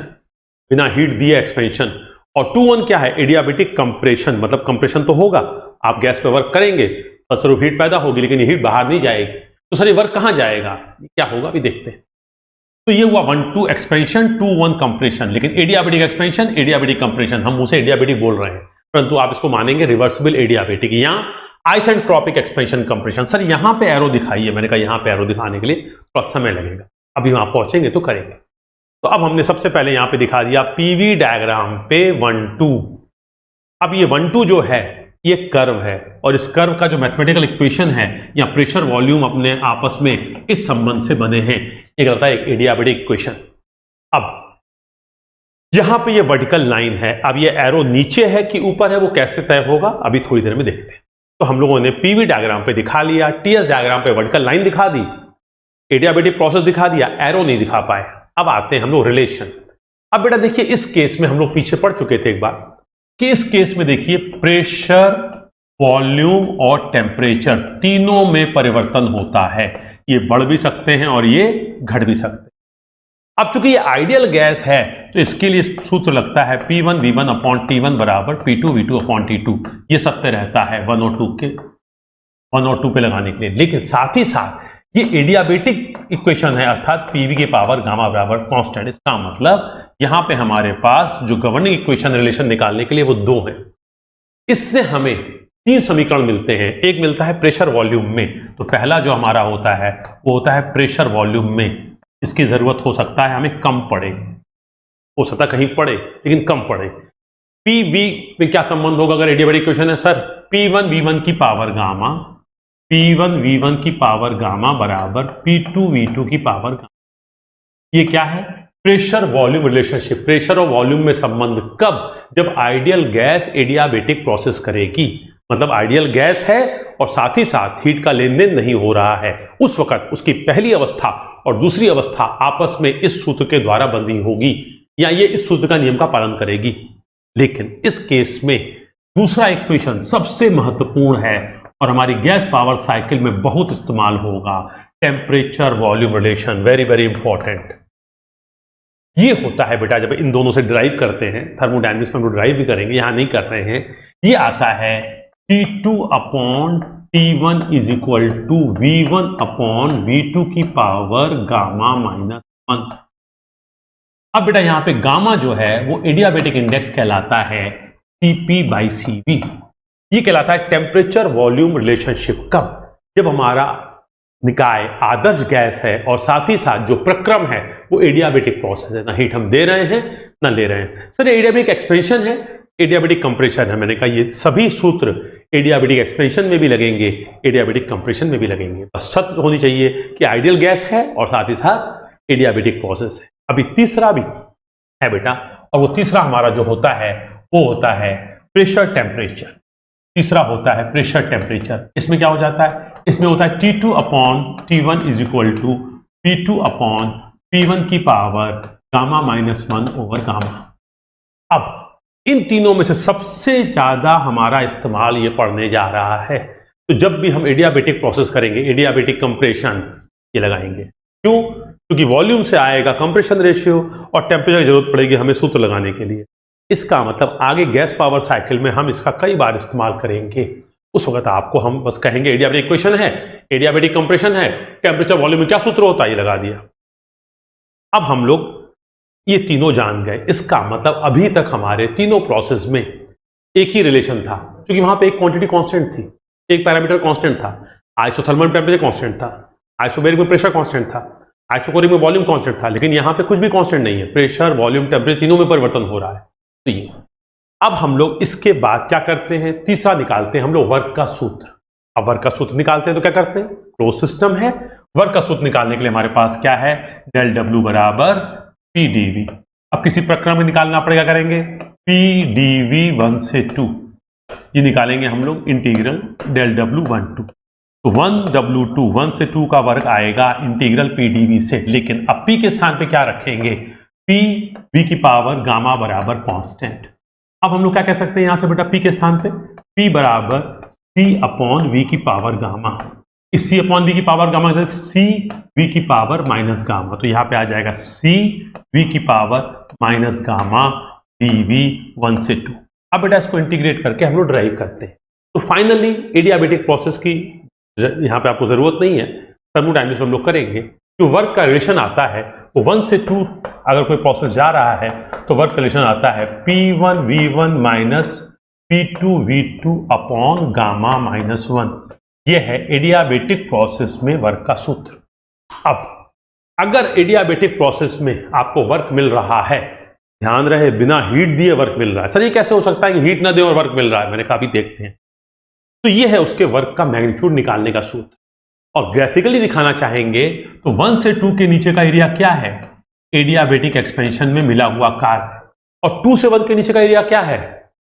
A: बिना हीट दिए एक्सपेंशन। और 2-1 क्या है? एडियाबेटिक कंप्रेशन, मतलब कंप्रेशन तो होगा, आप गैस पे वर्क करेंगे तो सर हीट पैदा होगी, लेकिन हीट बाहर नहीं जाएगी। तो सर ये वर्क कहां जाएगा? क्या होगा अभी देखते हैं। तो ये हुआ 1-2 एक्सपेंशन, 2-1 कंप्रेशन। लेकिन एडियाबेटिक एक्सपेंशन, एडियाबेटिक कंप्रेशन, हम उसे एडियाबेटिक बोल रहे हैं, परंतु आप इसको मानेंगे रिवर्सिबल एडियाबेटिक या आइसेंट्रोपिक एक्सपेंशन कंप्रेशन। सर यहां पे एरो दिखाइए। मैंने कहा यहां पे एरो दिखाने के लिए थोड़ा समय लगेगा, अभी वहां पहुंचेंगे तो करेंगे। तो अब हमने सबसे पहले यहां पे दिखा दिया पीवी डायग्राम पे 1-2। अब ये 1-2 जो है ये कर्व है, और इस कर्व का जो मैथमेटिकल इक्वेशन है या प्रेशर वॉल्यूम अपने आपस में इस संबंध से बने हैं, ये कहता है एक एडियाबेटिक इक्वेशन। अब यहां पे ये वर्टिकल लाइन है, अब ये एरो नीचे है कि ऊपर है वो कैसे तय होगा अभी थोड़ी देर में देखते हैं। तो हम लोगों ने पीवी डायग्राम पे दिखा लिया, टीएस डायग्राम पे वर्टिकल लाइन दिखा दी, एडियाबेटिक प्रोसेस दिखा दिया, एरो नहीं दिखा पाए। अब आते हैं हम लोग रिलेशन। अब बेटा देखिए इस केस में हम लोग पीछे पढ़ चुके थे एक बार कि इस केस में देखिए प्रेशर, वॉल्यूम और टेम्परेचर तीनों में परिवर्तन होता है। ये बढ़ भी सकते हैं और ये घट भी सकते हैं। अब चूंकि ये आइडियल गैस है तो इसके लिए सूत्र लगता है P1 V1 अपॉन T1 बराबर P2 V2 अपॉन T2। ये सत्य रहता है 1 और 2 पे लगाने के लिए। लेकिन साथ ही साथ ये एडियाबेटिक इक्वेशन है, अर्थात पीवी की पावर गामा बराबर कांस्टेंट। इसका मतलब यहां पे हमारे पास जो गवर्निंग इक्वेशन रिलेशन निकालने के लिए वो 2 है। इससे हमें 3 समीकरण मिलते हैं। एक मिलता है प्रेशर वॉल्यूम में, तो पहला जो हमारा होता है वो होता है प्रेशर वॉल्यूम में। इसकी जरूरत हो सकता है हमें कम पड़े, हो सकता है कहीं पड़े लेकिन कम पड़े। पीवी में क्या संबंध होगा अगर एडियाबेटिक इक्वेशन है? सर P1 V1 की पावर गामा, P1 V1 की पावर गामा बराबर P2 V2 की पावर गामा। ये क्या है? Pressure volume relationship. प्रेशर और वॉल्यूम में संबंध कब? जब आइडियल गैस एडियाबेटिक प्रोसेस करेगी, मतलब आइडियल गैस है और साथ ही साथ हीट का लेन देन नहीं हो रहा है, उस वक्त उसकी पहली अवस्था और दूसरी अवस्था आपस में इस सूत्र के द्वारा बंधी होगी, या ये इस सूत्र का नियम का पालन करेगी। लेकिन इस केस में दूसरा इक्वेशन सबसे महत्वपूर्ण है और हमारी गैस पावर साइकिल में बहुत इस्तेमाल होगा, temperature volume relation. Very very important. ये होता है बेटा जब इन दोनों से डिराइव करते हैं, थर्मोडायनेमिक्स में हम डिराइव भी करेंगे, यहां नहीं कर रहे हैं। ये आता है T2 upon T1 is equal to V1 upon V2 की पावर गामा माइनस 1। अब बेटा यहां पे गामा जो है वो एडियाबेटिक इंडेक्स कहलाता है CP/CV। ये कहलाता है टेम्परेचर वॉल्यूम रिलेशनशिप। कब? जब हमारा निकाय आदर्श गैस है और साथ ही साथ जो प्रक्रम है वो एडियाबेटिक प्रोसेस है, ना हीट हम दे रहे हैं ना ले रहे हैं। सर एडियाबेटिक एक्सपेंशन है, एडियाबेटिक कंप्रेशन है। मैंने कहा ये सभी सूत्र एडियाबेटिक एक्सपेंशन में भी लगेंगे, एडियाबेटिक कंप्रेशन में भी लगेंगे। बस सत्य होनी चाहिए कि आइडियल गैस है और साथ ही साथ एडियाबेटिक प्रोसेस है। अभी तीसरा भी है बेटा, और वो तीसरा हमारा जो होता है वो होता है प्रेशर टेम्परेचर। तीसरा होता है प्रेशर टेम्परेचर। इसमें क्या हो जाता है? इसमें होता है T2 upon T1 is equal to P2 upon P1 की power gamma minus 1 over gamma. अब इन तीनों में से सबसे ज्यादा हमारा इस्तेमाल ये पढ़ने जा रहा है। तो जब भी हम एडियाबेटिक प्रोसेस करेंगे, एडियाबेटिक कंप्रेशन ये लगाएंगे। क्यों? क्योंकि वॉल्यूम से आएगा कंप्रेशन रेशियो और टेम्परेचर की जरूरत पड़ेगी हमें सूत्र लगाने के लिए। इसका मतलब आगे गैस पावर साइकिल में हम इसका कई बार इस्तेमाल करेंगे। उस वक्त आपको हम बस कहेंगे एडियाबेटिक इक्वेशन है, एडियाबेटिक कंप्रेशन है, टेम्परेचर वॉल्यूम में क्या सूत्र होता है ये लगा दिया। अब हम लोग ये तीनों जान गए, इसका मतलब अभी तक हमारे तीनों प्रोसेस में एक ही रिलेशन था, क्योंकि वहां पे एक क्वांटिटी कांस्टेंट थी, एक पैरामीटर कांस्टेंट था, आइसोथर्मल टेम्परेचर कांस्टेंट था, आइसोबैरिक में प्रेशर कांस्टेंट था, आइसोकोरिक में वॉल्यूम कांस्टेंट था, लेकिन यहां पे कुछ भी कांस्टेंट नहीं है, प्रेशर वॉल्यूम टेम्परेचर तीनों में परिवर्तन हो रहा है। तो ये अब हम लोग इसके बाद क्या करते हैं, तीसरा निकालते हैं हम लोग वर्क का सूत्र। अब वर्क का सूत्र निकालते हैं तो क्या करते हैं, क्लोज सिस्टम है, वर्क का सूत्र निकालने के लिए हमारे पास क्या है, डेल डब्ल्यू बराबर पी डीवी। अब किसी प्रक्रम में निकालना पड़ेगा, करेंगे पी डीवी 1 से 2, ये निकालेंगे हम लोग इंटीग्रल डेल डब्ल्यू 1 2, तो 1 डब्ल्यू 2 1 से 2 का वर्क आएगा इंटीग्रल पी डीवी से, लेकिन अब पी के स्थान पे क्या रखेंगे, पी वी की पावर गामा बराबर कांस्टेंट। अब हम लोग क्या कह सकते हैं यहां से बेटा, पी के स्थान पे पी बराबर सी अपॉन वी की पावर गामा, इस सी अपॉन वी की पावर गामा से सी वी की पावर माइनस गामा, तो यहां पे आ जाएगा सी वी की पावर माइनस गामा डीवी 1 से 2। अब बेटा इसको इंटीग्रेट करके हम लोग ड्राइव करते हैं, तो फाइनली एडियाबेटिक प्रोसेस की यहां पे आपको जरूरत नहीं है, थर्मोडायनेमिक्स में हम लोग करेंगे। जो वर्क का रिलेशन आता है वो 1 से 2, अगर कोई प्रोसेस जा रहा है तो वर्क का रिलेशन आता है P1 V1 minus P2 V2 upon gamma minus 1। यह है एडियाबेटिक प्रोसेस में वर्क का सूत्र। अब अगर एडियाबेटिक प्रोसेस में आपको वर्क मिल रहा है, ध्यान रहे बिना हीट दिए वर्क मिल रहा है, सर ये कैसे हो सकता है कि हीट ना दे और वर्क मिल रहा है, मैंने कहा अभी देखते हैं। तो यह है उसके वर्क का मैग्नीट्यूड निकालने का सूत्र, और ग्राफिकली दिखाना चाहेंगे तो 1 से 2 के नीचे का एरिया क्या है, एडियाबेटिक एक्सपेंशन में मिला हुआ कार्य, और 2 से 1 के नीचे का एरिया क्या है,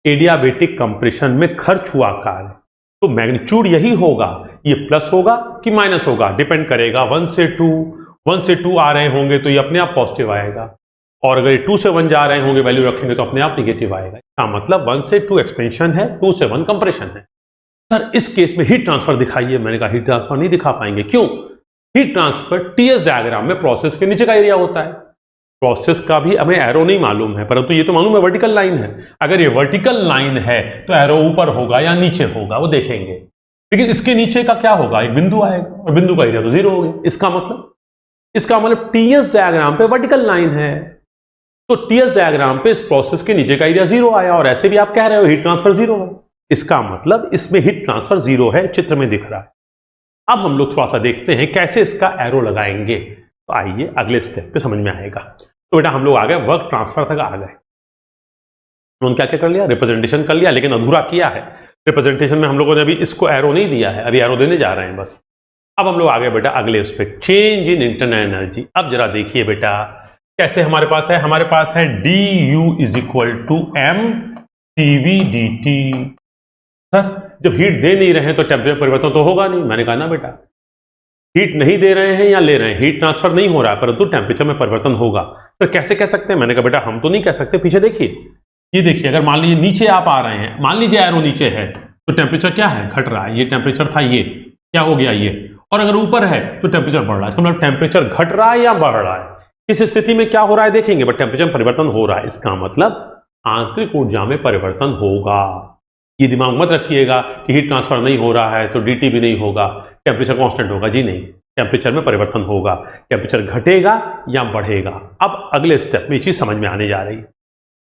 A: एडियाबेटिक कंप्रेशन में खर्च हुआ कार्य। तो मैग्नीट्यूड यही होगा, ये प्लस होगा कि माइनस होगा, डिपेंड करेगा। 1 से 2 आ रहे होंगे तो ये अपने आप पॉजिटिव आएगा, और अगर 2 से 1 जा रहे होंगे वैल्यू रखेंगे तो अपने आप निगेटिव आएगा। इसका मतलब 1 से 2 एक्सपेंशन है, 2 से 1 कंप्रेशन है। सर इस केस में हीट ट्रांसफर दिखाइए, मैंने कहा हीट ट्रांसफर नहीं दिखा पाएंगे। क्यों, हीट ट्रांसफर टीएस डायग्राम में प्रोसेस के नीचे का एरिया होता है, प्रोसेस का भी हमें एरो नहीं मालूम है, परंतु ये तो मालूम है वर्टिकल लाइन है। अगर ये वर्टिकल लाइन है तो एरो ऊपर होगा या नीचे होगा वो देखेंगे, लेकिन इसके नीचे का क्या होगा, एक बिंदु आएगा और बिंदु का एरिया तो 0 हो गया। इसका मतलब टीएस डायग्राम पे वर्टिकल लाइन है, तो टीएस डायग्राम पे इस प्रोसेस के नीचे का एरिया 0 आया, और ऐसे भी आप कह रहे हो हीट ट्रांसफर 0 है, इसका मतलब इसमें हीट ट्रांसफर 0 है, चित्र में दिख रहा है। अब हम लोग थोड़ा सा देखते हैं कैसे इसका एरो लगाएंगे, तो आइए अगले स्टेप पे समझ में आएगा। तो बेटा हम लोग आ गए वर्क ट्रांसफर तक आ गए, उन्होंने क्या क्या कर लिया, रिप्रेजेंटेशन कर लिया, लेकिन अधूरा किया है। रिप्रेजेंटेशन में हम लोगों ने अभी इसको एरो नहीं दिया है, अभी एरो देने जा रहे हैं बस। अब हम लोग आ गए बेटा अगले उस पर, चेंज इन इंटरनल एनर्जी। अब जरा देखिए बेटा कैसे हमारे पास है D U is equal to M C V D T. Sir जब हीट दे नहीं रहे हैं तो टेम्परेचर परिवर्तन तो होगा नहीं, मैंने कहा ना बेटा हीट नहीं दे रहे हैं या ले रहे हैं, हीट ट्रांसफर नहीं हो रहा है परंतु टेम्परेचर में परिवर्तन होगा। सर कैसे कह सकते हैं, मैंने कहा बेटा हम तो नहीं कह सकते, पीछे देखिए, ये देखिए अगर मान लीजिए नीचे आप आ रहे हैं, मान लीजिए एरो नीचे है तो टेम्परेचर क्या है, घट रहा है, ये टेम्परेचर था, ये क्या हो गया ये, और अगर ऊपर है तो टेम्परेचर बढ़ रहा है, इसका मतलब टेम्परेचर घट रहा है या बढ़ रहा है। इस स्थिति में क्या हो रहा है देखेंगे, बट टेम्परेचर में परिवर्तन हो रहा है, इसका मतलब आंतरिक ऊर्जा में परिवर्तन होगा। ये दिमाग मत रखिएगा कि हीट ट्रांसफर नहीं हो रहा है तो डीटी भी नहीं होगा, टेम्परेचर कांस्टेंट होगा, जी नहीं, टेम्परेचर में परिवर्तन होगा, टेम्परेचर घटेगा या बढ़ेगा। अब अगले स्टेप में ये चीज समझ में आने जा रही है।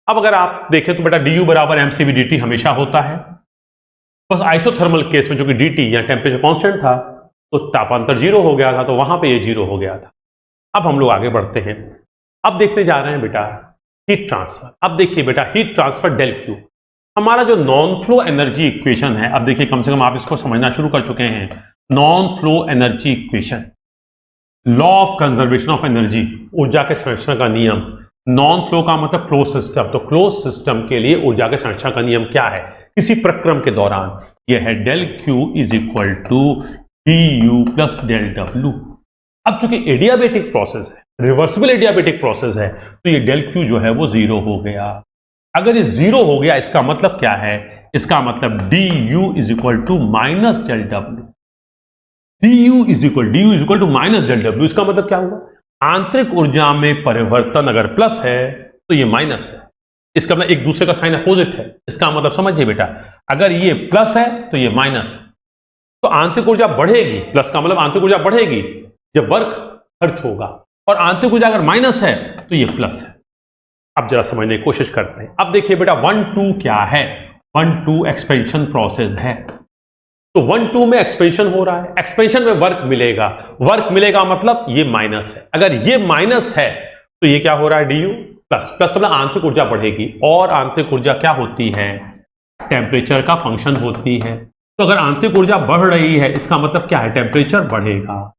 A: अब अगर आप देखें तो बेटा डी यू बराबर M C V D T हमेशा होता है, बस आइसोथर्मल केस में जो कि डी टी या टेम्परेचर कांस्टेंट था तो तापांतर 0 हो गया था, तो वहां पे ये 0 हो गया था। अब हम लोग आगे बढ़ते हैं, अब देखने जा रहे हैं बेटा हीट ट्रांसफर। अब देखिए बेटा हीट ट्रांसफर डेल क्यू, हमारा जो नॉन फ्लो एनर्जी इक्वेशन है, अब देखिए कम से कम आप इसको समझना शुरू कर चुके हैं। Non flow energy equation, law of conservation of energy, ऊर्जा के संरक्षण का नियम। नॉन फ्लो का मतलब क्लोज सिस्टम, तो क्लोज सिस्टम के लिए ऊर्जा के संरक्षण का नियम क्या है किसी प्रक्रम के दौरान, यह है del Q is equal to D U plus del W. अब चूंकि एडियाबेटिक प्रोसेस है, रिवर्सिबल एडियाबेटिक प्रोसेस है, तो ये डेल क्यू जो है वो 0 हो गया। अगर ये 0 हो गया इसका मतलब क्या है, इसका मतलब D U is equal to minus del W, D U is equal to minus del W. इसका मतलब क्या हुआ, आंतरिक ऊर्जा में परिवर्तन अगर प्लस है तो ये माइनस है, इसका मतलब एक दूसरे का साइन अपोजिट है। इसका मतलब समझिए बेटा, अगर ये प्लस है तो ये माइनस, तो आंतरिक ऊर्जा बढ़ेगी। प्लस का मतलब आंतरिक ऊर्जा बढ़ेगी जब वर्क खर्च होगा, और आंतरिक ऊर्जा अगर माइनस है तो ये प्लस है। अब जरा समझने की कोशिश करते हैं। अब देखिए बेटा 1-2 क्या है, 1-2 एक्सपेंशन प्रोसेस है। तो 1-2 में एक्सपेंशन हो रहा है, एक्सपेंशन में वर्क मिलेगा, वर्क मिलेगा मतलब ये माइनस है। अगर ये माइनस है तो ये क्या हो रहा है, डी यू प्लस। प्लस मतलब आंतरिक ऊर्जा बढ़ेगी, और आंतरिक ऊर्जा क्या होती है, टेम्परेचर का फंक्शन होती है। तो अगर आंतरिक ऊर्जा बढ़ रही है इसका मतलब क्या है, टेम्परेचर बढ़ेगा।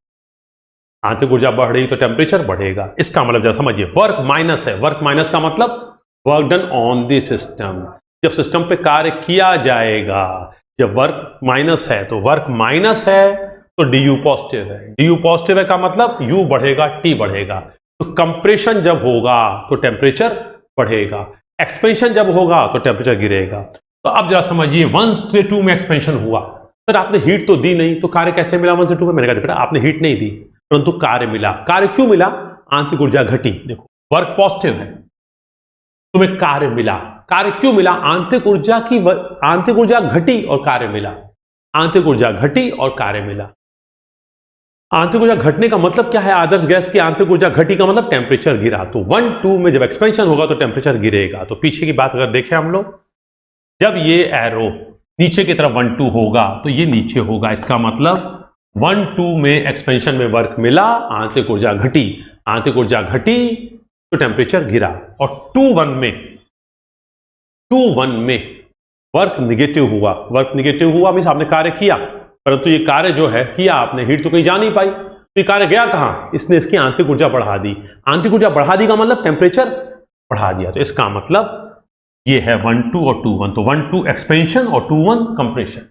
A: आंतरिक ऊर्जा बढ़ रही तो टेम्परेचर बढ़ेगा। इसका मतलब जरा समझिए, वर्क माइनस है, वर्क माइनस का मतलब work done on the system. जब सिस्टम पे कार्य किया जाएगा, जब वर्क माइनस है तो वर्क माइनस है तो डी यू पॉजिटिव है। डी यू पॉजिटिव है का मतलब यू बढ़ेगा, टी बढ़ेगा। तो कंप्रेशन जब होगा तो टेम्परेचर बढ़ेगा, एक्सपेंशन जब होगा तो टेम्परेचर गिरेगा। तो अब जरा समझिए 1 से 2 में एक्सपेंशन हुआ, सर आपने हीट तो दी नहीं, तो कार्य कैसे मिला 1 से 2 में? मैंने कहा बेटा आपने हीट नहीं दी, परंतु कार्य मिला। कार्य क्यों मिला, आंतरिक ऊर्जा घटी। देखो वर्क पॉजिटिव है, तुम्हें कार्य मिला। कार्य क्यों मिला, आंतरिक ऊर्जा घटी और कार्य मिला। आंतरिक ऊर्जा घटी और कार्य मिला। आंतरिक ऊर्जा घटने का मतलब क्या है, आदर्श गैस की आंतरिक ऊर्जा घटी का मतलब टेम्परेचर गिरा। तो 1-2 में जब एक्सपेंशन होगा तो टेम्परेचर गिरेगा। तो पीछे की बात अगर देखें हम लोग, जब ये एरो नीचे की तरफ 1-2 होगा तो ये नीचे होगा। इसका मतलब 1-2 में एक्सपेंशन में वर्क मिला, आंतरिक ऊर्जा घटी। आंतरिक ऊर्जा घटी तो टेम्परेचर गिरा। और 2-1 में वर्क निगेटिव हुआ। वर्क निगेटिव हुआ मीन्स आपने कार्य किया, परंतु ये कार्य जो है किया आपने, हीट तो कहीं जा नहीं पाई, तो ये कार्य गया कहां, इसने इसकी आंतरिक ऊर्जा बढ़ा दी। आंतरिक ऊर्जा बढ़ा दी का मतलब टेम्परेचर बढ़ा दिया। तो इसका मतलब ये है 1-2 और 2-1। तो 1-2 एक्सपेंशन और 2-1 कंप्रेशन।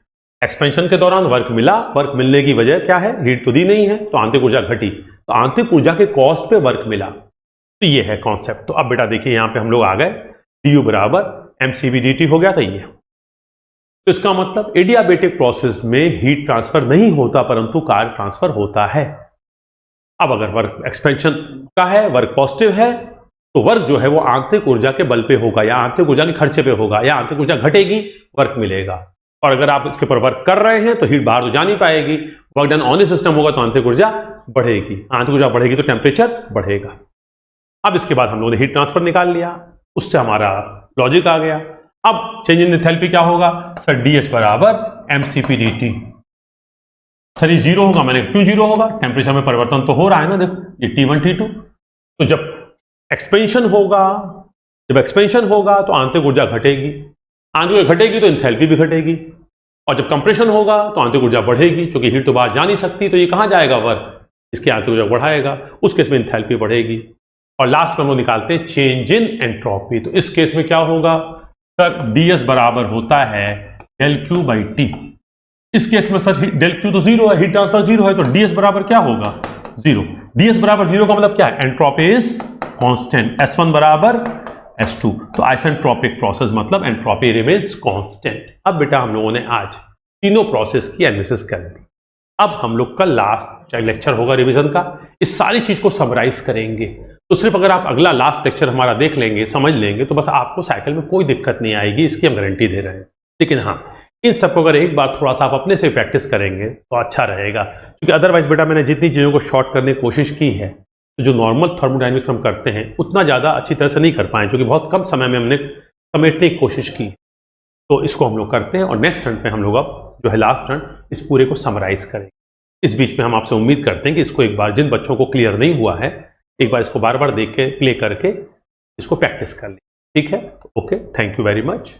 A: एक्सपेंशन के दौरान वर्क मिला, वर्क मिलने की वजह क्या है, हीट तो दी नहीं है, तो आंतरिक ऊर्जा घटी, तो आंतरिक ऊर्जा के कॉस्ट पे वर्क मिला। तो ये है कॉन्सेप्ट। तो अब बेटा देखिए यहां पे हम लोग आ गए, डी यू बराबर mcv dt हो गया था ये। तो इसका मतलब एडियाबेटिक प्रोसेस में हीट ट्रांसफर नहीं होता, परंतु कार्य ट्रांसफर होता है। अब अगर वर्क एक्सपेंशन का है, वर्क पॉजिटिव है, तो वर्क जो है वो आंतरिक ऊर्जा के बल पे होगा, या आंतरिक ऊर्जा के खर्चे पे होगा, या आंतरिक ऊर्जा घटेगी, वर्क मिलेगा। और अगर आप इसके ऊपर वर्क कर रहे हैं तो हीट बाहर तो जा नहीं पाएगी, work done on the system होगा तो आंतरिक ऊर्जा बढ़ेगी। आंतरिक ऊर्जा बढ़ेगी तो टेम्परेचर बढ़ेगा। अब इसके बाद हम लोगों ने हीट ट्रांसफर निकाल लिया, उससे हमारा लॉजिक आ गया। अब चेंज इन एंथैल्पी क्या होगा, सर डी बराबर mcp dt। सर ये जीरो होगा, मैंने क्यों जीरो होगा, टेम्परेचर में परिवर्तन तो हो रहा है ना, देखो ये T1 T2। तो जब एक्सपेंशन होगा तो आंतरिक ऊर्जा घटेगी, आंतरिक ऊर्जा घटेगी तो एंथैल्पी भी घटेगी। और जब कंप्रेशन होगा तो आंतरिक ऊर्जा बढ़ेगी, क्योंकि हीट तो बाहर जा नहीं सकती, तो ये कहां जाएगा, वर्क इसकी आंतरिक ऊर्जा बढ़ाएगा, उस केस में एंथैल्पी बढ़ेगी। और लास्ट में हम लोग निकालते हैं चेंज इन एंट्रोपी। तो इस केस में क्या होगा, सर ds बराबर होता है del Q बाई टी। इस केस में सर del Q तो जीरो है, हीट ट्रांसफर जीरो है, तो ds बराबर क्या होगा, जीरो। ds बराबर जीरो का मतलब क्या है, एंट्रोपी इज कांस्टेंट, S1 बराबर S2। तो आइसेंट्रोपिक प्रोसेस मतलब एंट्रोपी रिमेन्स कांस्टेंट। अब बेटा हम लोगों ने आज तीनों प्रोसेस की एनालिसिस कर ली। अब हम लोग का लास्ट लेक्चर होगा रिवीजन का, इस सारी चीज को समराइज करेंगे। तो सिर्फ अगर आप अगला लास्ट लेक्चर हमारा देख लेंगे, समझ लेंगे, तो बस आपको साइकिल में कोई दिक्कत नहीं आएगी, इसकी हम गारंटी दे रहे हैं। लेकिन हाँ, इन सबको अगर एक बार थोड़ा सा आप अपने से प्रैक्टिस करेंगे तो अच्छा रहेगा, क्योंकि अदरवाइज बेटा मैंने जितनी चीज़ों को शॉर्ट करने की कोशिश की है, तो जो नॉर्मल थर्मोडायनेमिक्स हम करते हैं उतना ज़्यादा अच्छी तरह से नहीं कर पाए, क्योंकि बहुत कम समय में हमने समेटने की कोशिश की। तो इसको हम लोग करते हैं, और नेक्स्ट टर्न पे हम लोग अब जो है लास्ट टर्न इस पूरे को समराइज करेंगे। इस बीच में हम आपसे उम्मीद करते हैं कि इसको एक बार, जिन बच्चों को क्लियर नहीं हुआ है, एक बार इसको बार बार देख के प्ले करके इसको प्रैक्टिस कर लें। ठीक है, okay, thank you very much.